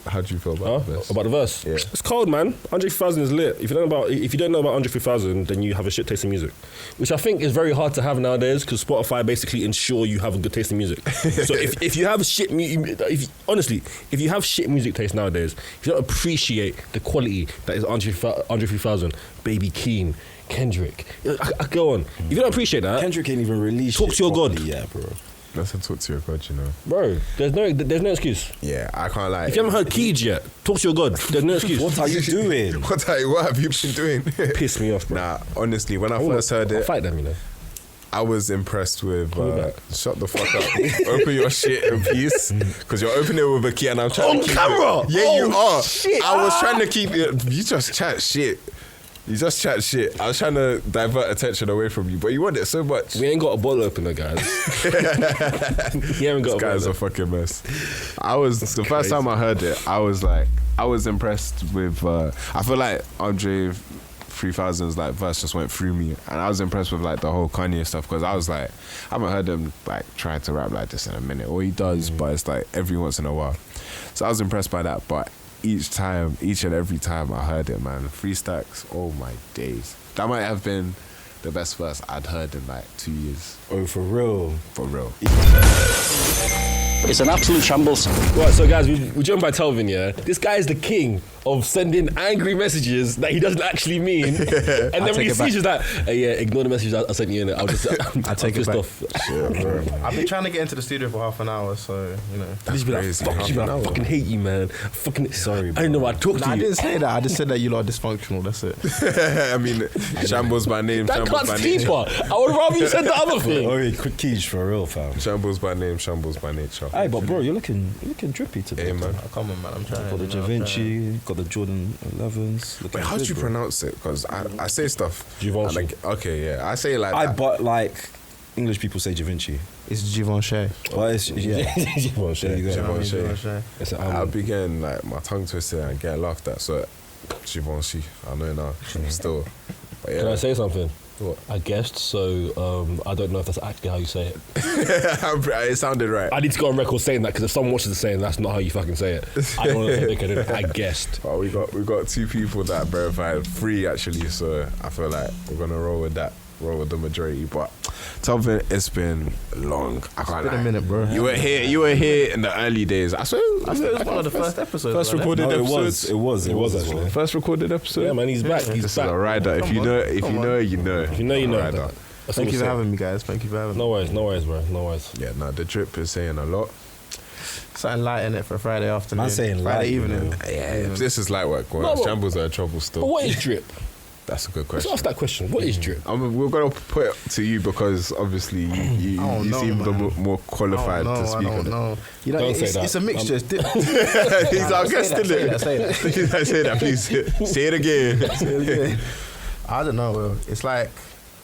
how do you feel about the verse? About the verse? Yeah. It's cold, man. 150,000 is lit. If you don't know about 150,000, then you have a shit taste in music, which I think is very hard to have nowadays because Spotify basically ensure you have a good taste in music. So if you have shit, if you have shit music taste nowadays, if you don't appreciate the quality that is 150,000, Baby Keem, Kendrick, I go on. If you don't appreciate that, Kendrick ain't even released. Talk to your God. Yeah, bro. Let's talk to your God, you know. bro. There's no excuse. Yeah, I can't lie. If you haven't heard Teejay yet, talk to your God. There's no excuse. What are you doing? What have you been doing? Piss me off, bro. Nah, honestly, when I first heard I'll it, fight them, you know. I was impressed with. Call me back. Shut the fuck up. Open your shit in peace, because you're opening it with a key, and I'm trying to keep camera? It. Yeah, you are. Shit. I was trying to keep it. You just chat shit. I was trying to divert attention away from you, but you want it so much. We ain't got a bottle opener, guys. You haven't got This guy's a fucking mess. The first time I heard it, I was impressed with. I feel like Andre 3000's like verse just went through me, and I was impressed with like the whole Kanye stuff because I was like, I haven't heard him like try to rap like this in a minute, or he does, but it's like every once in a while. So I was impressed by that, but each and every time I heard it, man, 3 stacks, oh my days. That might have been the best verse I'd heard in like 2 years. Oh, for real? For real. It's an absolute shambles. Right, so guys, we're joined by Telvin, yeah? This guy is the king of sending angry messages that he doesn't actually mean. And then when he sees you, like, hey, ignore the message I sent you in it. I take it off. I've been trying to get into the studio for half an hour, so, you know. Just be like, fuck you, man. I fucking hate you, man. Sorry, I didn't know why I talked to you. I didn't say that. I just said that you lot are dysfunctional. That's it. I mean, Shambles by name, That Shambles by cuts nature. deeper. I would rather you said the other thing. Oh, yeah, quick keys for real, fam. Shambles by name, Shambles by nature. Hey, but bro, you're looking drippy today. Hey, man. Oh, come on, man. I'm trying. Got the Da Vinci, got the Jordan 11s. Wait, how do you pronounce it? Because I say stuff. Givenchy. Like, okay, yeah. I say it like that. But like English people say Da Vinci. It's Givenchy. Well, it's, yeah. Givenchy. There you go. Givenchy. It's I'll be getting like my tongue twisted and get laughed at. So, Givenchy. I know now. Still. But yeah. Can I say something? What? I guessed, so I don't know if that's actually how you say it. It sounded right. I need to go on record saying that because if someone watches it saying that's not how you fucking say it, I don't want to say dickhead. I guessed. Well, we got 2 people that verified, 3 actually. So I feel like we're gonna roll with that. Roll with the majority, but Telvin, it's been long. I can't lie. It's been a minute, bro. You were here in the early days. I swear it was one of the first episodes. First wasn't recorded No, episodes. it was actually. First recorded episode. Yeah, man, he's back. He's This back. is a rider. If you know, you know. If you know, you know. Rider. That's Thank what you we for say. having me, guys. Thank you for having me. No worries, bro. No worries. Yeah, no, the drip is saying a lot. Something light in it for Friday afternoon. Man saying Friday light, evening. you know. Yeah, if this is light work, No, well, but- Shambles are in trouble But still. what is drip? That's a good Let's question. ask that question. What is drip? We're gonna put it to you because obviously you seem the more qualified to speak on it. No, you know, Don't say it's, that. it's a mixture. It's He's our guest, isn't it? Say that. Say that, please. Say it again. I don't know. Will. It's like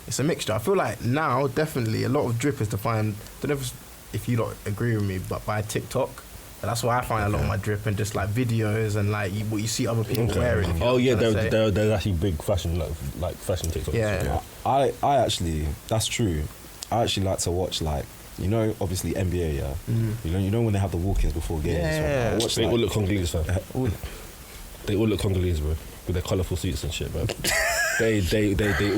it's a mixture. I feel like now definitely a lot of drip is defined. I don't know if you don't agree with me, but by TikTok. And that's why I find a lot of my drip and just like videos and like what you see other people wearing. Oh yeah, there's actually big fashion like fashion TikToks. Yeah. I actually, that's true. I actually like to watch like, you know, obviously NBA, yeah. You know when they have the walk-ins before games. Yeah. Right? I watch, They like, all look Congolese, fam. They all look Congolese, bro, with their colourful suits and shit, bro. they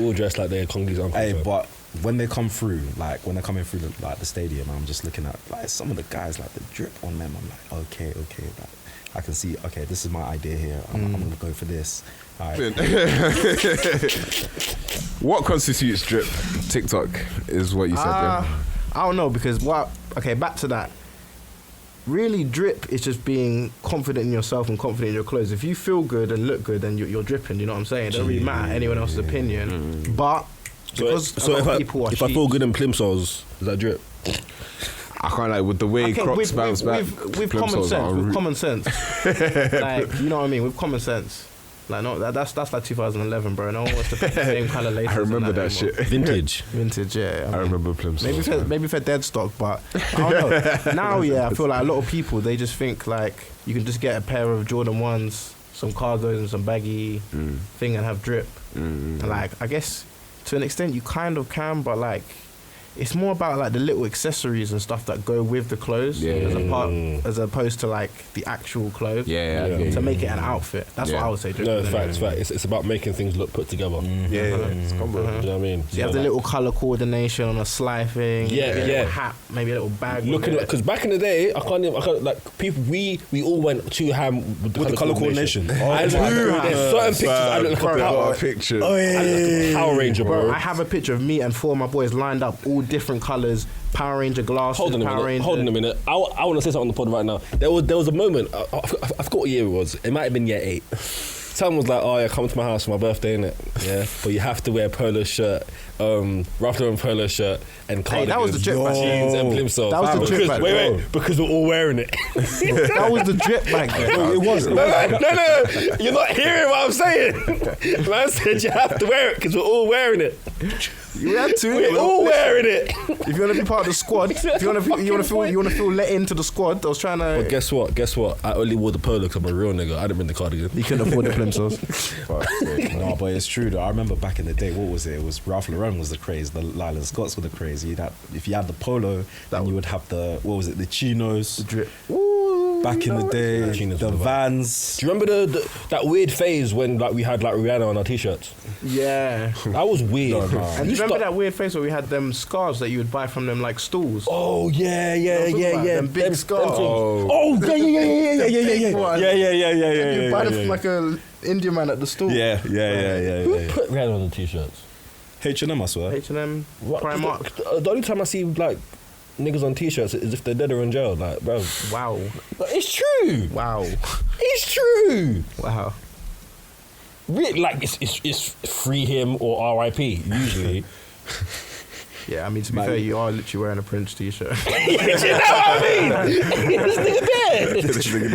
all dress like they're Congolese uncles. Hey, bro. but when they come through, like when they're coming through like the stadium, I'm just looking at like some of the guys, like the drip on them. I'm like, okay, like I can see, okay, this is my idea here. I'm gonna go for this. All right. What constitutes drip? TikTok is what you said. Yeah? I don't know because back to that. Really, drip is just being confident in yourself and confident in your clothes. If you feel good and look good, then you're dripping. You know what I'm saying? It doesn't really matter anyone else's opinion. But because So if I feel good in plimsolls, is that drip? I can't like with the way Crocs bounce back. With common sense. With common sense. Like, you know what I mean? With common sense. Like, no, that's like 2011, bro. No one wants to put the same kind of laces. I remember that anymore. shit. Vintage. Vintage, yeah. I remember plimsolls. Maybe if they're dead stock, but I don't know. Now, yeah, I feel like a lot of people, they just think like you can just get a pair of Jordan 1s, some cargos and some baggy thing and have drip. And like, I guess to an extent you kind of can, but like it's more about like the little accessories and stuff that go with the clothes as opposed to like the actual clothes. To make it an outfit. That's what I would say. No, it's fact. It's about making things look put together. It's combo. Do you know what I mean? So you have the little colour coordination on a slide thing. A hat, maybe a little bag. Looking because back in the day, I can't like people. We all went too ham with the colour coordination. There's certain pictures I look like a picture. Power Ranger, bro. I have a picture of me and 4 of my boys lined up, all different colours. Power Ranger glasses. Hold on a minute. I want to say something on the pod right now. There was a moment. I forgot what year it was. It might have been year 8. Someone was like, "Oh yeah, come to my house for my birthday, innit? Yeah, but you have to wear a polo shirt, Ralph Lauren polo shirt, and cardigans, that was the drip back jeans and plimsolls. That was the drip back then. Wait, because we're all wearing it. That was the drip back then. It was. No, you're not hearing what I'm saying. Man said you have to wear it because we're all wearing it. You had to. We're all wearing it. If you want to be part of the squad, if you want to feel let into the squad, I was trying to. But guess what? I only wore the polo because I'm a real nigga. I didn't bring the cardigan. You couldn't afford the plimsolls. No, but it's true though. I remember back in the day, what was it? It was Ralph Lauren was the craze. The Lylan Scotts were the craze. If you had the polo, then you would have the the chinos. The drip. Back in the day, the Vans. Do you remember that weird phase when like we had like Rihanna on our t-shirts? Yeah. That was weird. And you remember that weird phase where we had them scarves that you would buy from them like stools? Oh yeah. Them big scarves. Yeah. You buy them from like a Indian man at the store. Yeah. Who put Rihanna on the t-shirts? H&M, I swear. H&M, Primark. The only time I see like niggas on t-shirts is if they're dead or in jail. Like, bro. Wow. But it's true. Wow. It's true. Wow. Really, like it's free him or RIP usually. Yeah, I mean, to be fair, you are literally wearing a Prince t-shirt. You know what I mean? This nigga dead. This nigga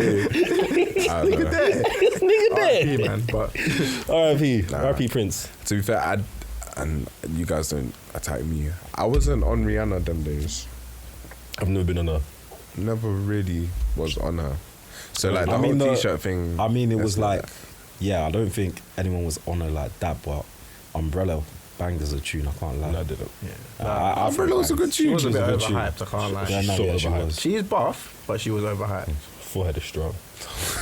dead. This nigga dead. RIP, man, but RIP Prince. To be fair, and you guys don't attack me. I wasn't on Rihanna them days. I've never been on her. Never really was on her. So like the whole t-shirt thing. I mean, it was like, I don't think anyone was on her like that, but Umbrella banged as a tune. I can't lie. No, I didn't. Yeah. Umbrella was a good tune. She was a bit overhyped, I can't lie. Overhyped. She is buff, but she was overhyped. Forehead is strong.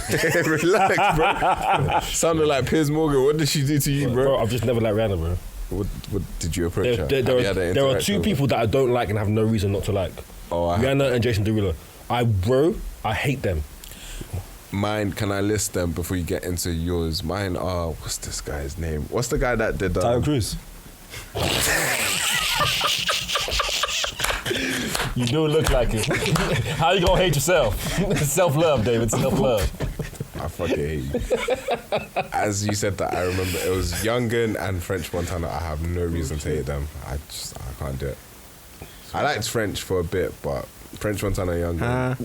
Relax, bro. Sounded like Piers Morgan. What did she do to you, bro? I've just never liked Rihanna, bro. What did you approach her? There are two people that I don't like and have no reason not to like. Rihanna and Jason Derulo. I hate them. Mine, can I list them before you get into yours? Mine are, what's this guy's name? What's the guy that did Tyler Cruz. You do look like it. How you gonna hate yourself? Self-love, David. Self-love. fucking hate you. As you said that, I remember it was Youngin and French Montana. I have no reason to hate them. I can't do it. I liked French for a bit, but French Montana Youngin.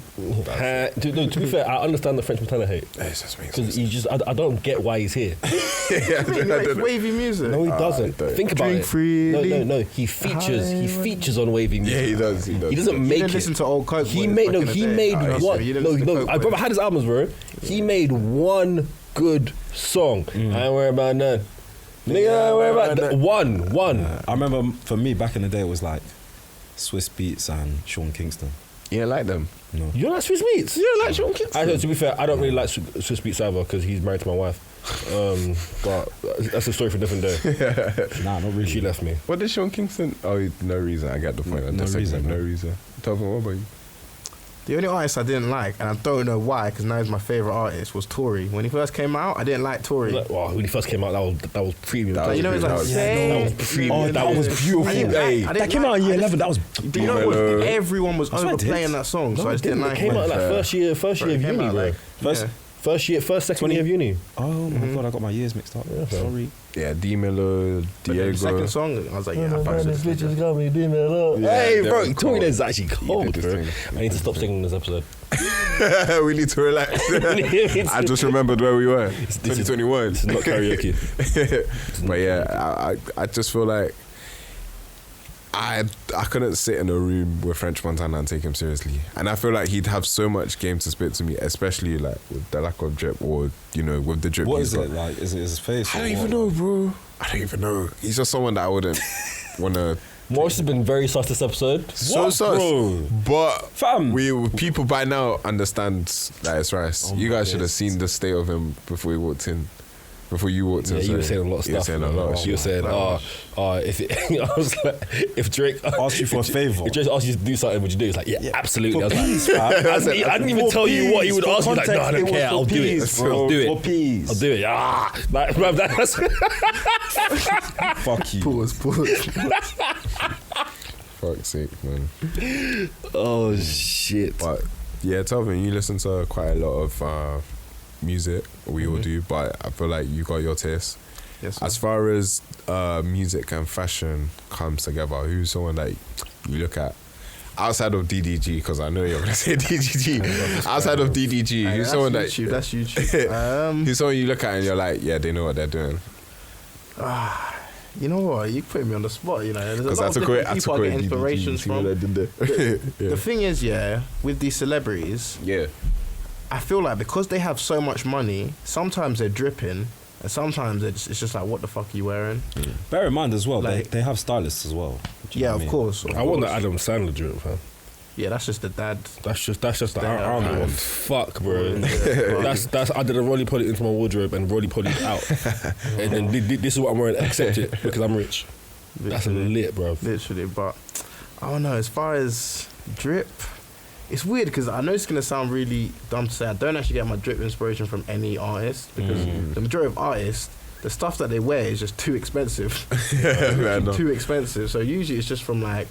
To be fair, I understand the French Montana hate. Because he just, I don't get why he's here. It's wavy music. No, he doesn't. Think about Drink it. freely. No. He features on wavy music. Yeah, he does. He doesn't make it. Listen to old Coke. He made one. I brother had his albums, bro. He made one good song. I ain't worried about none. Nigga, I ain't worried about that. One. I remember for me back in the day, it was like Swiss Beats and Sean Kingston. Yeah, like them. No. You don't like Swiss Beats? You don't like Sean Kingston? To be fair, I don't really like Swiss Beats either because he's married to my wife. But that's a story for a different day. Nah, not really. She left me. What did Sean Kingston? Oh, no reason. I get the point. No reason. No reason. Telvin, what about you? The only artist I didn't like, and I don't know why, because now he's my favourite artist, was Tory. When he first came out, I didn't like Tory. When he first came out, that was premium. Like, you know, it's like, that was premium. Oh, that was beautiful. That came out in year 11. That was. But you know what? Everyone was overplaying that song, so I just didn't like it. It came out like first year of uni, bro. Second year of uni. Oh my god, I got my years mixed up. Sorry. Yeah, D Miller, Diego. The second song, I was like, yeah, I fucks this with bitch this. has got me doing it up. Yeah, Hey, that bro, was Tory cold. is actually cold, did bro. this thing. I need to stop singing this episode. We need to relax. I just remembered where we were. 2021. It's not karaoke. But yeah, I just feel like I couldn't sit in a room with French Montana and take him seriously. And I feel like he'd have so much game to spit to me, especially like with the lack of drip or, you know, with the drip. What he's is it got. like? Is it his face? I don't even know, bro. I don't even know. He's just someone that I wouldn't want to. Morris has been very sus this episode. So sus. bro? But Fam. people by now understand that it's Rice. You guys should have seen the state of him before he walked in. Before you walked in. Yeah, you were saying a lot of stuff. You were saying a lot of shit. You were saying, I was like, if Drake Asked you for a favour. If Drake asked you to do something, would you do it? It's like, yeah, absolutely. I For was peas, like, fam. I didn't even tell you what he would ask me. Like, no, I don't care. I'll do it. Bro, I'll do for it. peas. I'll do it. Like, bro, that's Fuck you. Pause. Fuck's sake, man. oh shit. But yeah, Telvin, you listen to quite a lot of music. We all do, but I feel like you got your taste. Yes, sir. As far as music and fashion comes together, who's someone that you look at outside of DDG? Because I know you're gonna say DDG. Outside of DDG, Hey, who's that's someone YouTube, that's YouTube. who's someone you look at and you're like, yeah, they know what they're doing. You know what? You put me on the spot. You know, there's a Because lot I of took different away people I get inspirations from. The thing is, with these celebrities, Yeah. I feel like because they have so much money, sometimes they're dripping, and sometimes it's just like, what the fuck are you wearing? Bear in mind as well, Like- they have stylists as well. Do you Yeah, know of what I mean? course. I want the Adam Sandler drip, fam. Yeah, that's just the dad. That's just the Damn. I don't give a fuck, bro. Yeah. That's I did a roly poly into my wardrobe and roly poly out, and then this is what I'm wearing. Accept it because I'm rich. That's lit, bro. Literally, but I don't know. As far as drip, it's weird because I know it's gonna sound really dumb to say. I don't actually get my drip inspiration from any artist because the majority of artists, the stuff that they wear is just too expensive. Too expensive. So usually it's just from like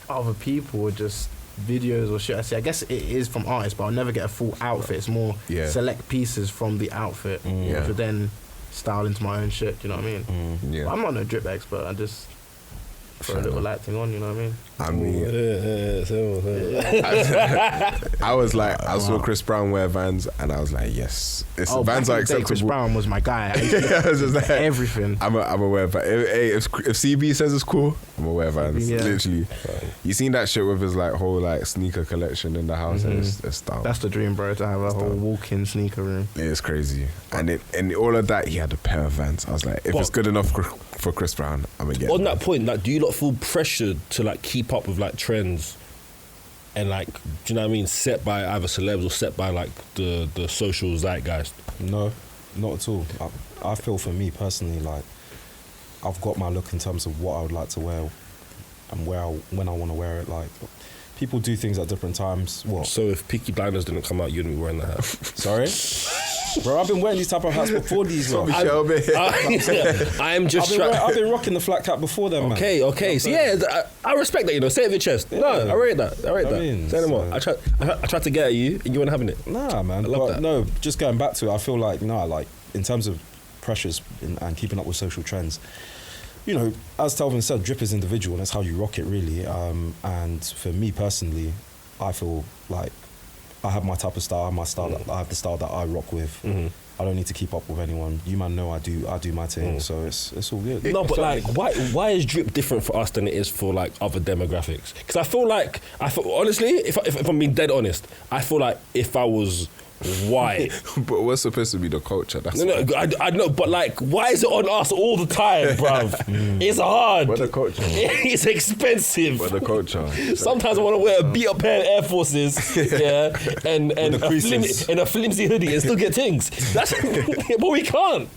other people or just videos or shit. I guess it is from artists, but I'll never get a full outfit. It's more select pieces from the outfit, which would then style into my own shit. You know what I mean? Yeah. But I'm not no drip expert. I just throw a little lighting on. You know what I mean? I mean, I was like, I saw Chris Brown wear Vans, and I was like, yes, Vans are acceptable. Chris Brown was my guy. I was just like, everything. I'm aware, but if CB says it's cool, I'm aware Vans. Yeah. Literally, you seen that shit with his like whole like sneaker collection in the house, and it's down. That's the dream, bro. To have a whole walk-in sneaker room. It's crazy, and all of that, he had a pair of Vans. I was like, if it's good enough for Chris Brown, I'm gonna get. On that point, like, do you not feel pressured to like keep up with like trends, and like, do you know what I mean, set by either celebs or set by like the social zeitgeist? No, not at all. I feel for me personally, like I've got my look in terms of what I would like to wear and when I want to wear it. Like people do things at different times. What? So if Peaky Blinders didn't come out, you wouldn't be wearing that hat. Sorry? Bro, I've been wearing these type of hats before these. Bro. I'm just I've been rocking the flat cap before them, man. Okay. So yeah, I respect that. You know, say it with your chest. Yeah. No, I rate that. mean, Say no more. I tried to get at you, and you weren't having it. Nah, man. I love that. No, just going back to it, I feel like in terms of pressures and keeping up with social trends. You know, as Telvin said, drip is individual, and that's how you rock it, really. And for me personally, I feel like I have my type of style, I have the style that I rock with. Mm-hmm. I don't need to keep up with anyone. You man know I do my thing, so it's all good. No, but like, why is drip different for us than it is for like other demographics? Because I feel honestly, if I'm being dead honest, I feel like if I was white, but we're supposed to be the culture. That's I know, but like, why is it on us all the time, bruv? It's hard. We're the culture. It's expensive. We're the culture. Sometimes I want to wear a beat up pair of Air Forces, yeah, and a flimsy hoodie and still get things. That's but we can't.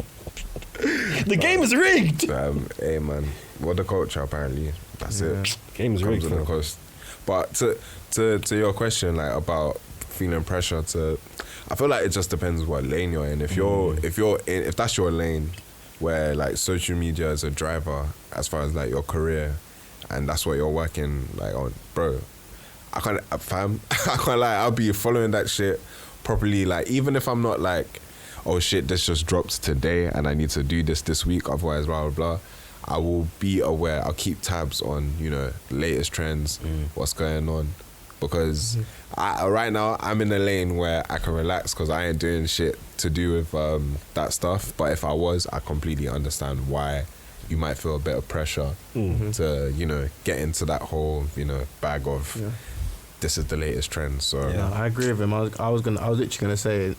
The game is rigged. Hey man, we're the culture apparently. That's it. Game is rigged. Comes at a cost. But to your question, like about feeling pressure to. I feel like it just depends what lane you're in. If that's your lane, where like social media is a driver as far as like your career, and that's what you're working like on, bro. I can't lie. I'll be following that shit properly. Like even if I'm not like, oh shit, this just dropped today and I need to do this week. Otherwise, blah blah blah. I will be aware. I'll keep tabs on the latest trends, what's going on. Because right now I'm in a lane where I can relax because I ain't doing shit to do with that stuff. But if I was, I completely understand why you might feel a bit of pressure to get into that whole bag of this is the latest trend. So yeah, I agree with him. I was literally gonna say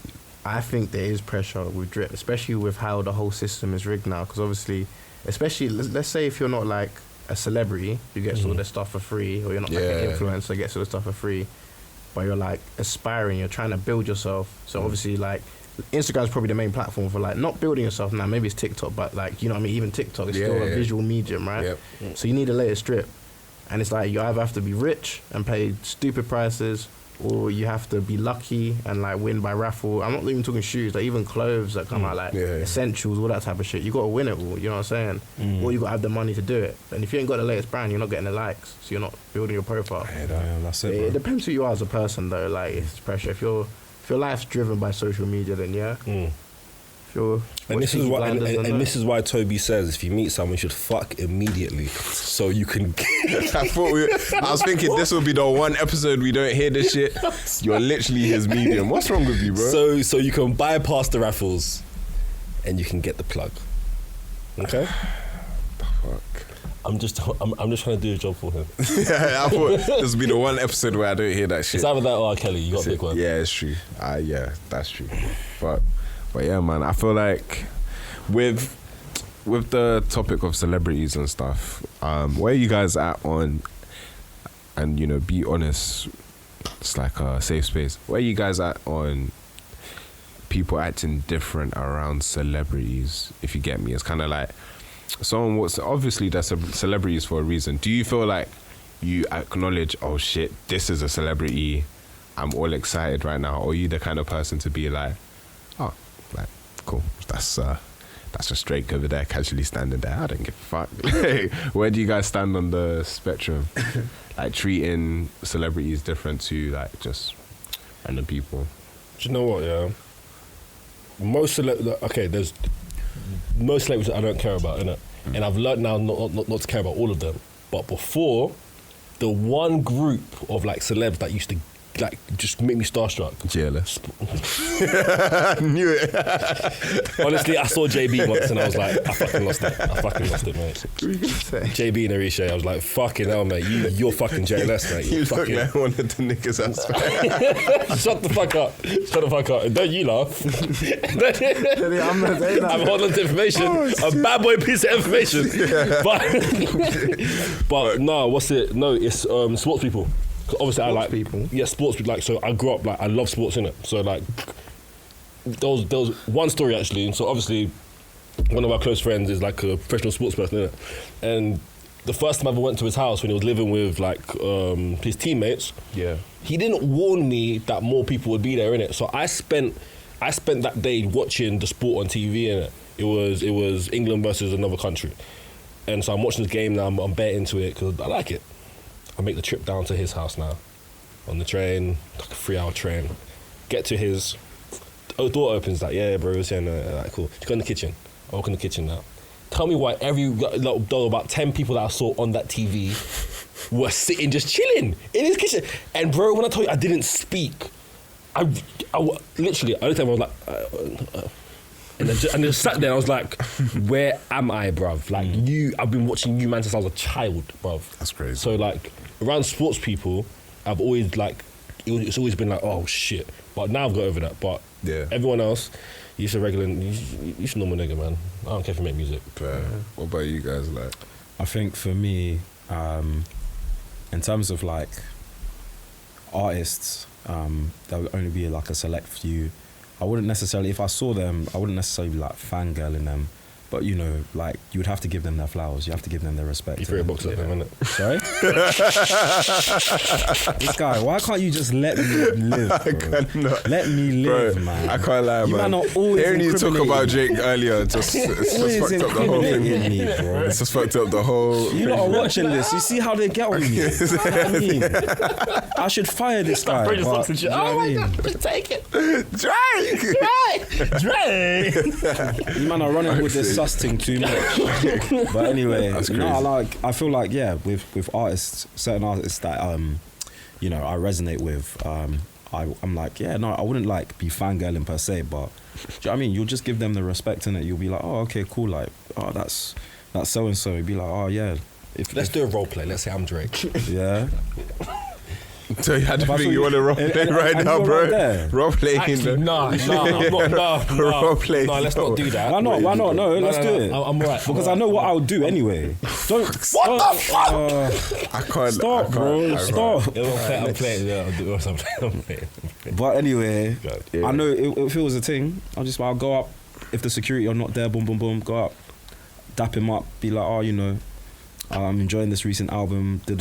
I think there is pressure with drip, especially with how the whole system is rigged now. Because obviously, especially let's say if you're not like a celebrity who gets all their stuff for free, or you're not like an influencer who gets all the stuff for free, but you're like aspiring, you're trying to build yourself. So obviously like Instagram is probably the main platform for like not building yourself now. Maybe it's TikTok, but like what I mean, even TikTok is still a visual medium, right? Yep. So you need a latest drip, and it's like you either have to be rich and pay stupid prices, or you have to be lucky and like win by raffle. I'm not even talking shoes, like even clothes that come out, like essentials, all that type of shit. You got to win it all, you know what I'm saying? Or you got to have the money to do it. And if you ain't got the latest brand, you're not getting the likes, so you're not building your profile. That's it, It depends who you are as a person though. Like it's pressure. If your life's driven by social media, then And this is why Toby says if you meet someone, you should fuck immediately, so you can. I was thinking this will be the one episode we don't hear this shit. You're literally his medium. What's wrong with you, bro? So you can bypass the raffles, and you can get the plug. Okay. The fuck. I'm just trying to do a job for him. I thought this would be the one episode where I don't hear that shit. It's either that or R. Kelly. You got to pick one. Yeah, it's true. Yeah, that's true. But yeah, man, I feel like with the topic of celebrities and stuff, where are you guys at on, and be honest, it's like a safe space. Where are you guys at on people acting different around celebrities, if you get me? It's kind of like someone was obviously that's a celebrities for a reason. Do you feel like you acknowledge, oh shit, this is a celebrity, I'm all excited right now, or are you the kind of person to be like, oh, like, cool, that's just Drake over there casually standing there, I don't give a fuck. Where do you guys stand on the spectrum? Like treating celebrities different to like just random people? Do you know what, yeah? There's most celebrities I don't care about, innit? And I've learned now not to care about all of them. But before, the one group of like celebs that used to like just make me starstruck. JLS. I knew it. Honestly, I saw JB once and I was like, I fucking lost it, mate. What were you gonna say? JB and Arisha, I was like, fucking hell, mate. You're fucking JLS, mate. You look like one of the niggas outside. Shut the fuck up. Don't you laugh. I'm holding on to information. A bad boy piece of information. But no, what's it? No, it's sports people. Obviously, I like people. Yeah, sports people. Like, so I grew up like I love sports, innit? So like, there was one story actually. So obviously, one of our close friends is like a professional sports person, innit? And the first time I ever went to his house when he was living with like his teammates, he didn't warn me that more people would be there, innit? So I spent I spent that day watching the sport on TV, and it was England versus another country, and so I'm watching this game now. I'm betting into it because I like it. I make the trip down to his house now, on the train, like a 3-hour train. Get to his door opens, like, yeah, bro, it's here. Like, cool. Just go in the kitchen. I walk in the kitchen now. Tell me why about 10 people that I saw on that TV were sitting just chilling in his kitchen. And bro, when I told you I didn't speak, I literally, I looked at him, I was like, and I just sat there and I was like, where am I, bruv? Like, I've been watching you, man, since I was a child, bruv. That's crazy. So, like, around sports people, I've always, like, it's always been like, oh, shit. But now I've got over that. But everyone else, you should normal nigga, man. I don't care if you make music. What about you guys, like? I think for me, in terms of like artists, there would only be like a select few. I wouldn't necessarily, if I saw them, I wouldn't necessarily be like fangirling them. But you know, like you would have to give them their flowers. You have to give them their respect. You threw a box at them, innit? Sorry? This guy, why can't you just let me live, bro? I cannot. Let me live, Bro, man. I can't lie, You man. man are always Hearing you talk about incriminating Jake earlier, it's just fucked up the whole thing. me, bro. It's just fucked up the whole. You lot are watching this. You see how they get on me. You know what I mean? I should fire this guy. Bring the but, socks and shit. do you know Oh what I my mean? God, just take it. Drake! You man are running with this sus thing too much. But anyway, That's crazy. I feel like with artists, certain artists that you know I resonate with. I'm like, I wouldn't like be fangirling per se, but do you know what I mean? You'll just give them the respect in it. You'll be like, oh, okay, cool. Like, oh, that's so and so. You'll be like, oh yeah. Let's do a role play. Let's say I'm Drake. Yeah. So you had to But I think thought you want to role play right and now, you're bro. right there. Role playing. Actually, no, Role play. no, let's not do that. Why not? No, let's do it. I'm alright. Because I know what I'll do anyway. Don't. What the fuck? I can't. Stop, bro. Stop. I'm playing. Yeah, I'll do something. I'm playing. But anyway, Yeah. I know if it was a thing, I'll go up. If the security are not there, boom, boom, boom, go up, dap him up, be like, oh, you know, I'm enjoying this recent album. And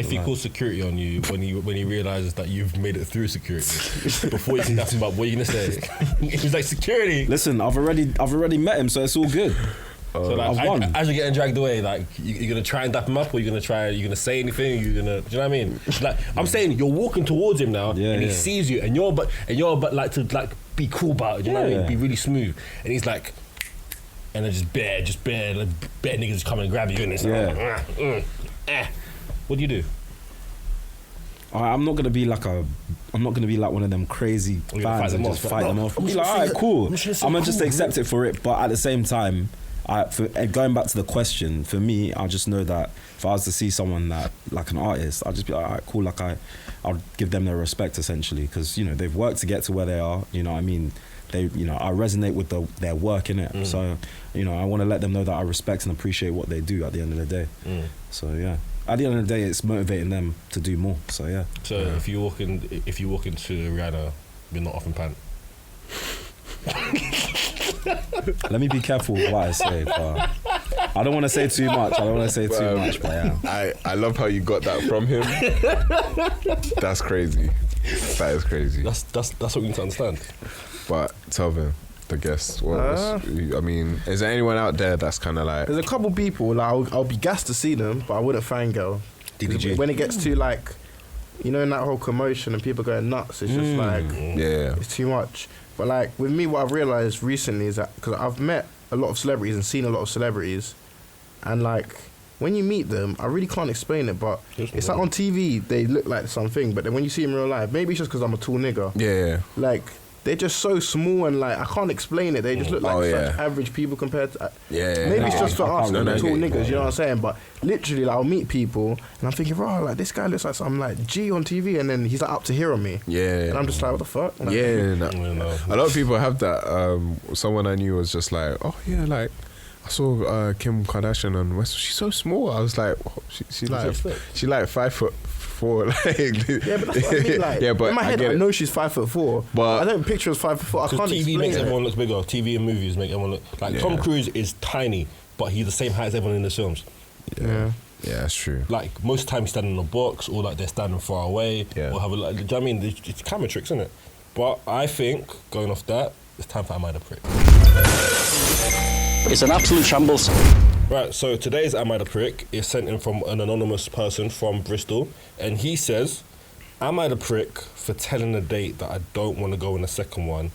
if he calls security on you when he realizes that you've made it through security, before you can dap him up, what are you gonna say? He's like, security. Listen, I've already met him, so it's all good. So like, I've won. as you're getting dragged away, like you're gonna try and dap him up, or you're gonna say anything? Do you know what I mean? Like I'm saying, you're walking towards him now, and he sees you, and you're like to like be cool about it. Do you know what I mean? Be really smooth, and he's like, and then just bare niggas come and grab you, and it's like, what do you do? I'm not gonna be like one of them crazy fans and just fight them off. Be like, all right, cool. I'm gonna just accept it for it, but at the same time, going back to the question, for me, I just know that if I was to see someone that like an artist, I'd just be like, all right, cool. Like I'll give them their respect essentially, because you know they've worked to get to where they are. You know what I mean? I resonate with their work in it. So, you know, I want to let them know that I respect and appreciate what they do at the end of the day. So yeah, at the end of the day, it's motivating them to do more. So yeah. So if you walk into Rihanna, you're not off in pant. Let me be careful with what I say, but I don't want to say too much. But yeah. I love how you got that from him. That's crazy. That is crazy. That's what we need to understand. But Telvin, the guest, I mean, is there anyone out there that's kind of like? There's a couple people, like, I'll be gassed to see them, but I wouldn't fangirl. DDG. When it gets to like, you know, in that whole commotion and people going nuts, it's just like, it's too much. But like with me, what I've realised recently is that, because I've met a lot of celebrities and seen a lot of celebrities, and like when you meet them, I really can't explain it, but it's like on TV they look like something, but then when you see them in real life, maybe it's just because I'm a tall nigga. Like they're just so small and like I can't explain it. They just look like such average people compared to. Maybe it's just for us, tall niggas. You know what I'm saying? But literally, like, I'll meet people and I'm thinking, bro, like this guy looks like some like G on TV, and then he's like up to here on me. And I'm just like, what the fuck? Like, A lot of people have that. Someone I knew was just like, oh yeah, like I saw Kim Kardashian on West. She's so small. I was like, oh, she like 5'4". Like, yeah, but that's what I mean. Like, but in my head, I know she's 5'4", but I don't picture her as 5'4". I can't TV explain makes it. everyone look bigger. TV and movies make everyone look like Tom Cruise is tiny, but he's the same height as everyone in the films. Yeah, that's true. Like most of the time, he's standing in a box, or like they're standing far away, or have a like. Do you know what I mean? It's camera tricks, isn't it? But I think, going off that, it's time for Am I the Prick? It's an absolute shambles. Right, so today's Am I the Prick is sent in from an anonymous person from Bristol, and he says, am I the prick for telling a date that I don't want to go on a second one,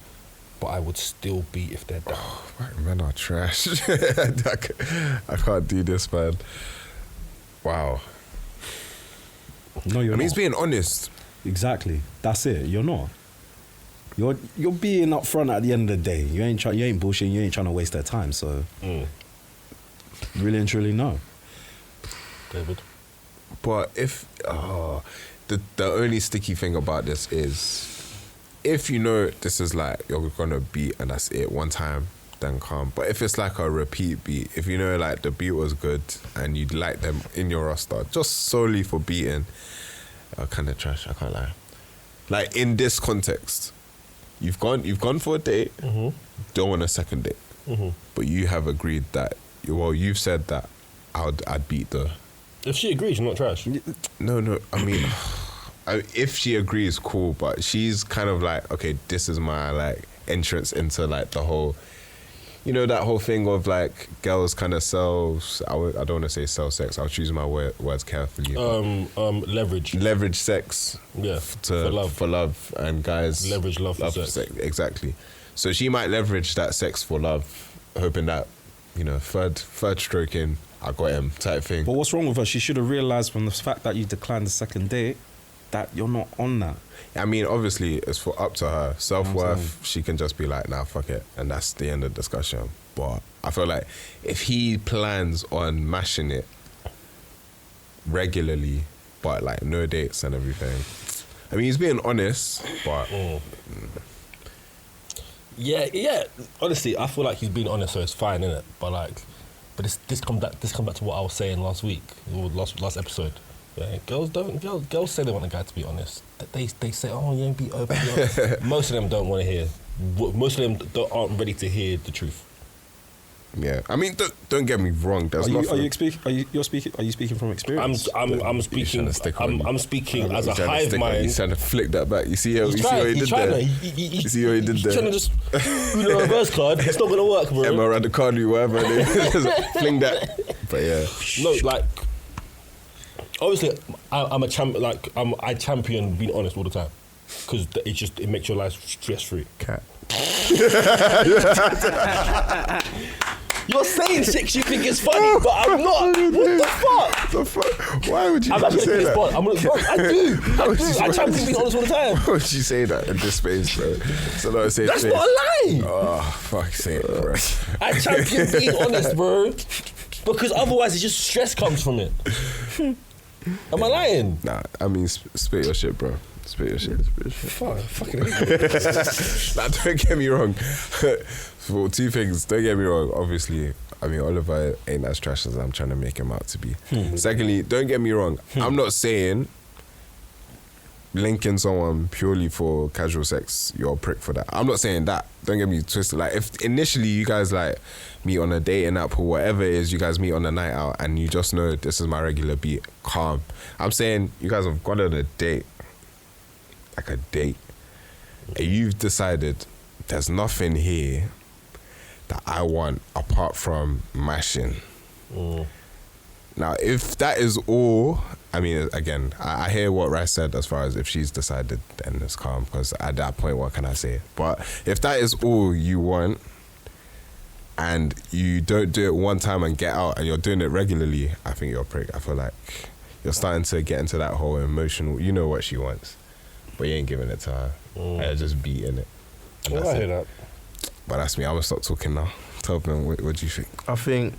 but I would still be if they're down? White men are trash. I can't do this, man. Wow. No, you're I mean, he's not. being honest. Exactly. That's it. You're not. You're being upfront at the end of the day. You ain't bullshitting. You ain't trying to waste their time. So, really and truly, no. David? But if the only sticky thing about this is, if you know this is like you're gonna beat and that's it one time, then calm. But if it's like a repeat beat, if you know like the beat was good and you'd like them in your roster just solely for beating, kind of trash. I can't lie. Like in this context, you've gone for a date, don't want a second date, but you have agreed that you've said that I'd beat the. If she agrees, you're not trash. No. I mean, if she agrees, cool. But she's kind of like, okay, this is my like entrance into like the whole, you know, that whole thing of like girls kind of sells. I don't want to say sell sex. I'll choose my words carefully. Leverage sex. Yeah. For love, and guys leverage love for sex. Exactly. So she might leverage that sex for love, hoping that, you know, third stroking, I got him type thing. But what's wrong with her? She should have realised from the fact that you declined the second date that you're not on that. I mean, obviously, it's for up to her. Self-worth, she can just be like, nah, fuck it. And that's the end of the discussion. But I feel like if he plans on mashing it regularly, but like no dates and everything, I mean, he's being honest, but... Yeah. Honestly, I feel like he's being honest, so it's fine, innit? But this come back to what I was saying last week, or last episode. Yeah, girls say they want a guy to be honest. They say, oh, you ain't be open. Most of them don't want to hear. Most of them aren't ready to hear the truth. Yeah, I mean, don't get me wrong. Are you speaking from experience? I'm speaking. I'm speaking as a hive mind. He's trying to flick that back. You see what he did there? You see what he did there? He's trying to just reverse card. It's not gonna work, bro. Emma Radicali, whatever. Fling that. But yeah, no, like obviously, I'm a champion. Like I champion being honest all the time because it makes your life stress free. Cat. You're saying shit you think is funny, but I'm not. What the fuck? Why would you I'm actually say that? I do. I champion being honest all the time. Why would you say that in this space, bro? It's a lot of safe That's space. not a lie. Oh, fuck's sake, bro. I champion being honest, bro, because otherwise it's just stress comes from it. Am I lying? Nah, I mean, spit your shit, bro. Spit your shit. Fucking Nah, don't get me wrong. For two things, don't get me wrong. Obviously, I mean, Oliver ain't as trash as I'm trying to make him out to be. Secondly, don't get me wrong. I'm not saying linking someone purely for casual sex, you're a prick for that. I'm not saying that. Don't get me twisted. Like, if initially you guys like meet on a dating app or whatever it is, you guys meet on a night out and you just know this is my regular beat, calm. I'm saying you guys have gone on a date, like a date, and you've decided there's nothing here that I want apart from mashing. Now, if that is all, I mean, again, I hear what Rice said as far as if she's decided, then it's calm, because at that point, what can I say? But if that is all you want, and you don't do it one time and get out, and you're doing it regularly, I think you're a prick. I feel like you're starting to get into that whole emotional, you know what she wants, but you ain't giving it to her. You're just beating it. I hear that. But that's me. I'm going to stop talking now. Telvin, what do you think? I think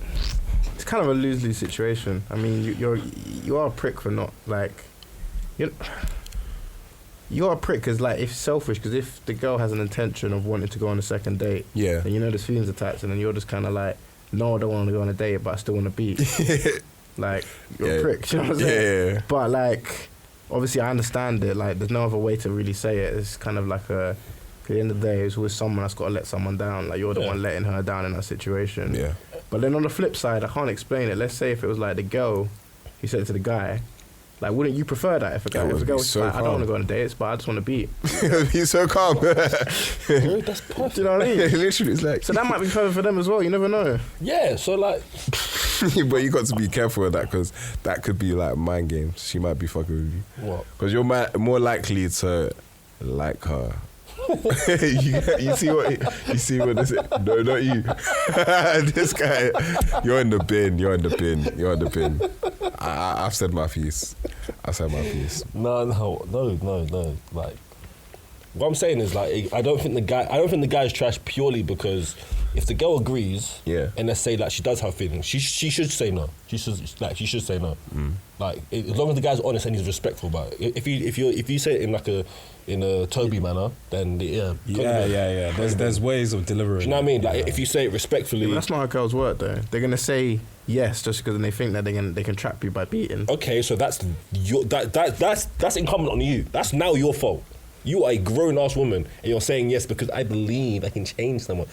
it's kind of a lose-lose situation. I mean, you are a prick for not, like, you're a prick because, like, if selfish, because if the girl has an intention of wanting to go on a second date, yeah, and you know there's feelings attached, and then you're just kind of like, no, I don't want to go on a date, but I still want to beat. Like, you're a prick, you know what I'm saying? Yeah. But, like, obviously I understand it. Like, there's no other way to really say it. It's kind of like at the end of the day, it's always someone that's got to let someone down. Like, you're the one letting her down in that situation. Yeah. But then on the flip side, I can't explain it. Let's say if it was like the girl, he said to the guy, Like, wouldn't you prefer that if a would be girl was so like, I don't want to calm. go on dates, but I just want to beat? He's so calm. Bro, that's perfect. Do you know what I mean? Literally, it's like. So that might be perfect for them as well. You never know. Yeah, so like, But you got to be careful with that because that could be like mind games. She might be fucking with you. what? Because you're more likely to like her. you see what this is? No, not you. This guy, you're in the bin. I've said my piece. No. Like, what I'm saying is like, I don't think the guy's trash purely because if the girl agrees, Yeah. and let's say like she does have feelings, she should say no. She should say no. Like, as long as the guy's honest and he's respectful about it. If you say it in a Toby manner, then yeah. Yeah. There's ways of delivering. Do you know what I mean? Like, if you say it respectfully. But that's not how girls work, though. They're gonna say yes just because they think that they can trap you by beating. Okay, so that's incumbent on you. That's now your fault. You are a grown-ass woman and you're saying yes because I believe I can change someone.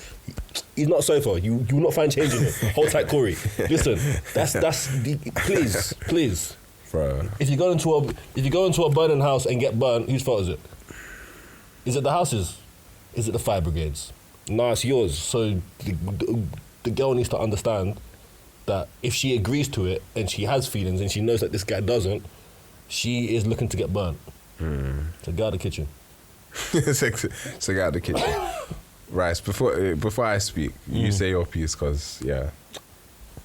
He's not so far. You will not find change in him. Hold tight, Corey. Listen, please. Bro. If you go into a burning house and get burnt, whose fault is it? Is it the houses? Is it the fire brigades? No, it's yours. So the girl needs to understand that if she agrees to it and she has feelings and she knows that this guy doesn't, she is looking to get burnt. So go out the kitchen. So get out the kitchen. Right, before I speak, you say your piece because, yeah,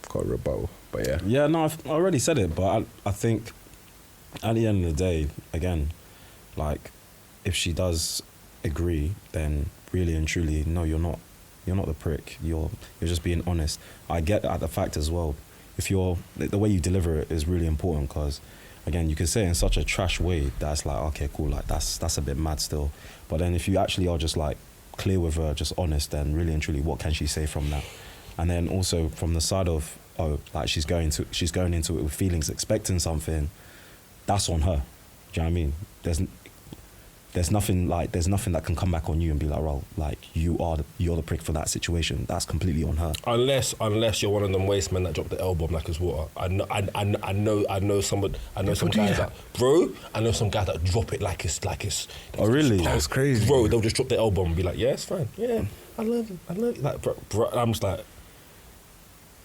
got a rebuttal. But yeah. Yeah, no, I already said it, but I think at the end of the day, again, like, if she does agree, then really and truly, no, you're not the prick. You're just being honest. I get at the fact as well. If the way you deliver it is really important because, again, you can say it in such a trash way that's like, okay, cool, like that's a bit mad still. But then if you actually are just like clear with her, just honest, then really and truly, what can she say from that? And then also from the side of, like she's going into it with feelings, expecting something, that's on her. Do you know what I mean? There's nothing that can come back on you and be like, well, like you're the prick for that situation. That's completely on her. Unless you're one of them waste men that drop the L bomb like it's water. I know some guys that, bro. I know some guys that drop it like it's. Oh really? That's crazy. Bro, they'll just drop the L bomb and be like, yeah, it's fine. Yeah, I love you. Like, bro, I'm just like,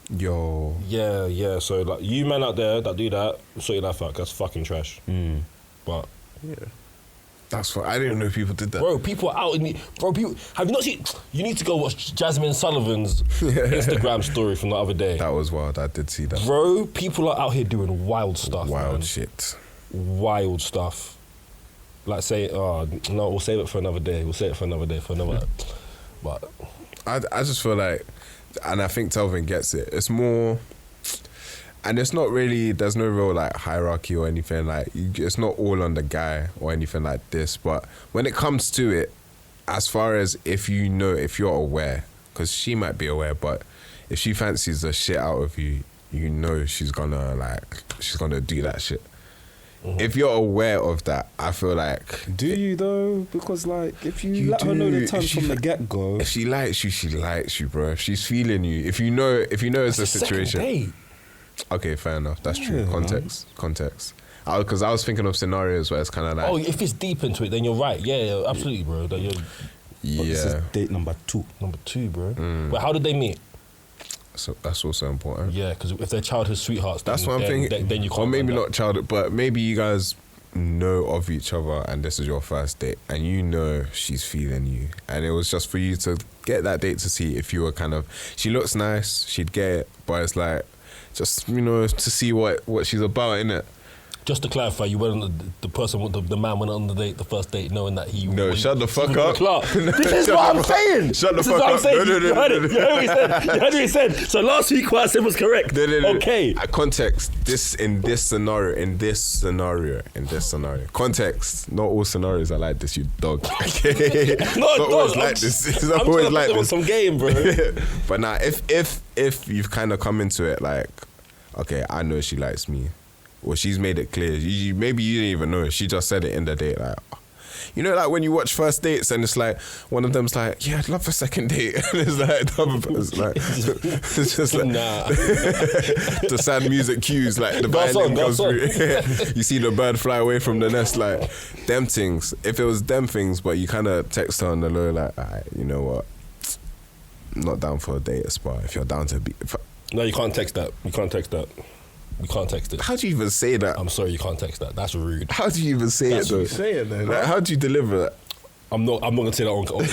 yo. Yeah. So like, you men out there that do that, sort your life out. That's fucking trash. But Yeah. That's what I didn't know people did that. bro, people are out in the. Bro, people, have you not seen? You need to go watch Jasmine Sullivan's Instagram story from the other day. That was wild. I did see that. Bro, people are out here doing wild stuff. Wild man. shit. Wild stuff. Like say, no, we'll save it for another day. But I just feel like, and I think Telvin gets it. It's more, and it's not really. There's no real like hierarchy or anything. Like it's not all on the guy or anything like this. But when it comes to it, as far as if you're aware, because she might be aware, but if she fancies the shit out of you, you know she's gonna do that shit. If you're aware of that, I feel like... Do you though? Because like, if you let her know the terms from the get-go... If she likes you, she likes you, bro. If she's feeling you, if you know it's a situation... Date. Okay, fair enough. That's true. Yeah, Context. Because I was thinking of scenarios where it's kind of like... Oh, if it's deep into it, then you're right. Yeah, absolutely, bro. That you're But this is date number 2. number 2, bro. But how did they meet? So that's also important. Yeah, because if they're childhood sweethearts, That's what I'm thinking. Then you can't. Or maybe run that. not childhood, but maybe you guys know of each other and this is your first date and you know she's feeling you. And it was just for you to get that date to see if you were kind of... She looks nice, she'd get it, but it's like, just, to see what she's about, innit? Just to clarify, you went on the man went on the first date knowing that he... No, shut the fuck up. This is what I'm saying. Shut the fuck up. No. You heard what he said. So last week what I said was correct. No. Okay. Context. In this scenario. Context. Not all scenarios are like this, you dog. Okay. Not always like this. It's not I'm always trying to like put them on this. some game, bro. But now, if you've kind of come into it like, okay, I know she likes me. Well, she's made it clear. Maybe you didn't even know it. She just said it in the date. Like, you know, like when you watch First Dates and it's like one of them's like, yeah, I'd love a second date, and it's like the other person's like, it's just like Nah. the sad music cues, like the violin comes through. You see the bird fly away from the nest, like them things. If it was them things, but you kind of text her on the low, like, alright, you know what? I'm not down for a date at Spa. If you're down to be, No, you can't text that. You can't text it. how do you even say that? I'm sorry, you can't text that. That's rude. How do you even say it though? Say it then. Like, how do you deliver that? I'm not gonna say that on. I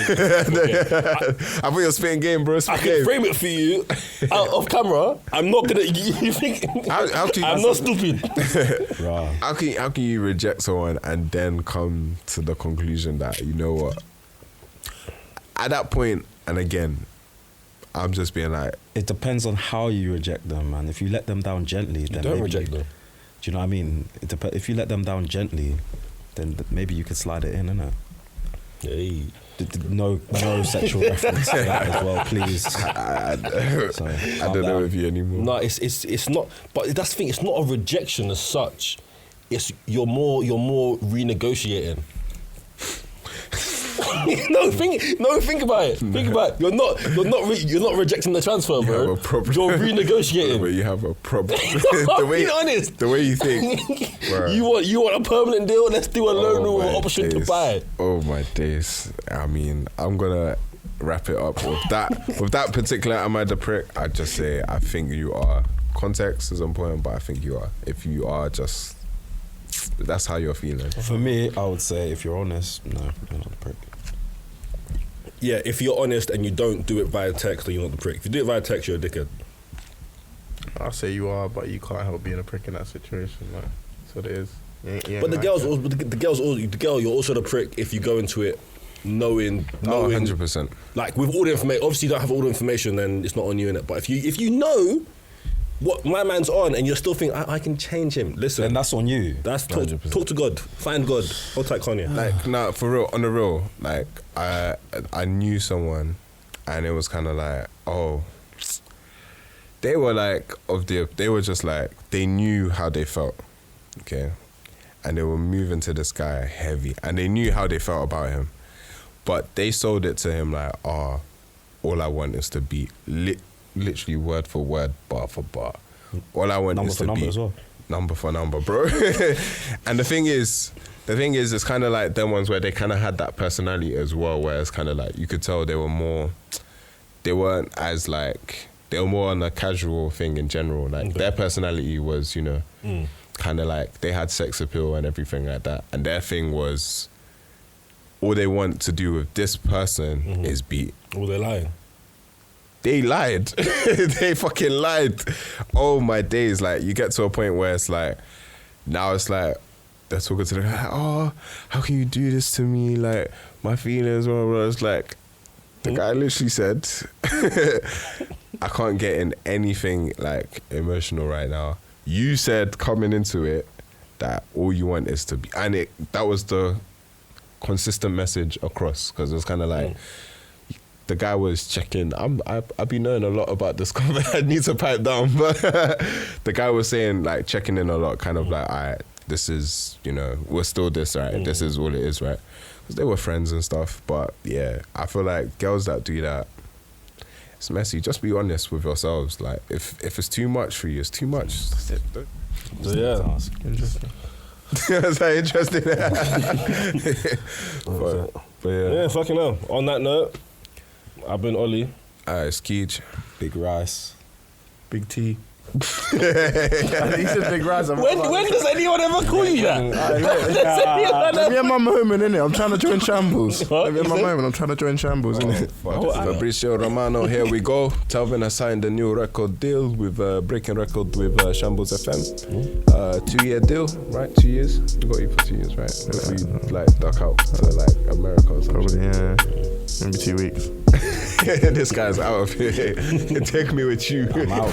thought you were spitting game, bro. I Spit can game. frame it for you out of camera. I'm not gonna. You think How can you- I'm not stupid? Right. How can you reject someone and then come to the conclusion that, you know what? At that point, and again, I'm just being like, It depends on how you reject them, man. If you let them down gently, then Don't maybe reject them. Do you know what I mean? If you let them down gently, then maybe you could slide it in, innit? Hey. No sexual reference to that as well, please. I Sorry, don't know with you anymore. No, it's not. But that's the thing. It's not a rejection as such. It's you're more renegotiating. Think about it. Think about it. You're not rejecting the transfer, You bro. have a problem. You're renegotiating. But you have a problem. I'm being honest. The way you think. Bro. You want a permanent deal? Let's do a loan with an my option to days. buy. Oh my days. I mean, I'm gonna wrap it up with that. With that particular am I the prick? I'd just say I think you are. Context is important, but I think you are. If you are, just that's how you're feeling. For me, I would say if you're honest, no, you're not a prick. Yeah, if you're honest and you don't do it via text, then you're not the prick. If you do it via text, you're a dickhead. I'll say you are, but you can't help being a prick in that situation. Like, that's what it is. But the girl, you're also the prick if you go into it knowing 100%. like with all the information. Obviously, you don't have all the information, then it's not on you, innit? But if you know what my man's on and you're still thinking I can change him, listen, Then that's on you. that's talk to God, find God, hold tight Kanye. Like, nah, for real, on the real, like, I knew someone and it was kind of like, oh, they were like, they were just like, they knew how they felt, okay? And they were moving to this guy heavy and they knew how they felt about him. But they sold it to him like, oh, all I want is to be literally word for word, bar for bar. All I want Number is for to number be as well. number for number, bro. And the thing is, it's kind of like them ones where they kind of had that personality as well, where it's kind of like you could tell they weren't as like, they were more on a casual thing in general. Like their personality was, you know, kind of like they had sex appeal and everything like that. And their thing was, all they want to do with this person is beat. Oh, they're lying. They lied. They fucking lied. Oh my days. Like, you get to a point where it's like, now it's like, they're talking to the guy, oh, how can you do this to me? Like, my feelings, blah, blah, blah. It's like, the guy literally said, I can't get in anything like emotional right now. You said coming into it that all you want is to be, and that was the consistent message across, because it was kind of like, the guy was checking. I've been knowing a lot about this comment. I need to pipe down, but the guy was saying like checking in a lot, kind of like, all right, this is, you know, we're still this, right? This is all it is, right? Because they were friends and stuff. But yeah, I feel like girls that do that, it's messy. Just be honest with yourselves. Like if it's too much for you, it's too much. That's it. So yeah, Interesting. That's very interesting. but yeah, fucking hell. On that note, I've been Ollie. It's Keej. Big Rice. Big T. He said Big Rice. When does anyone ever call you that? Let me have my moment, innit? I'm trying to join Shambles. What? Let me have my moment. I'm trying to join Shambles, innit? Fabricio Romano, here we go. Telvin has signed a new record deal with breaking record with Shambles FM. 2-year deal, right? 2 years. We got you for 2 years, right? If we like duck out to like America or something. Probably, yeah. Maybe 2 weeks. This guy's out of here. Take me with you. I'm out.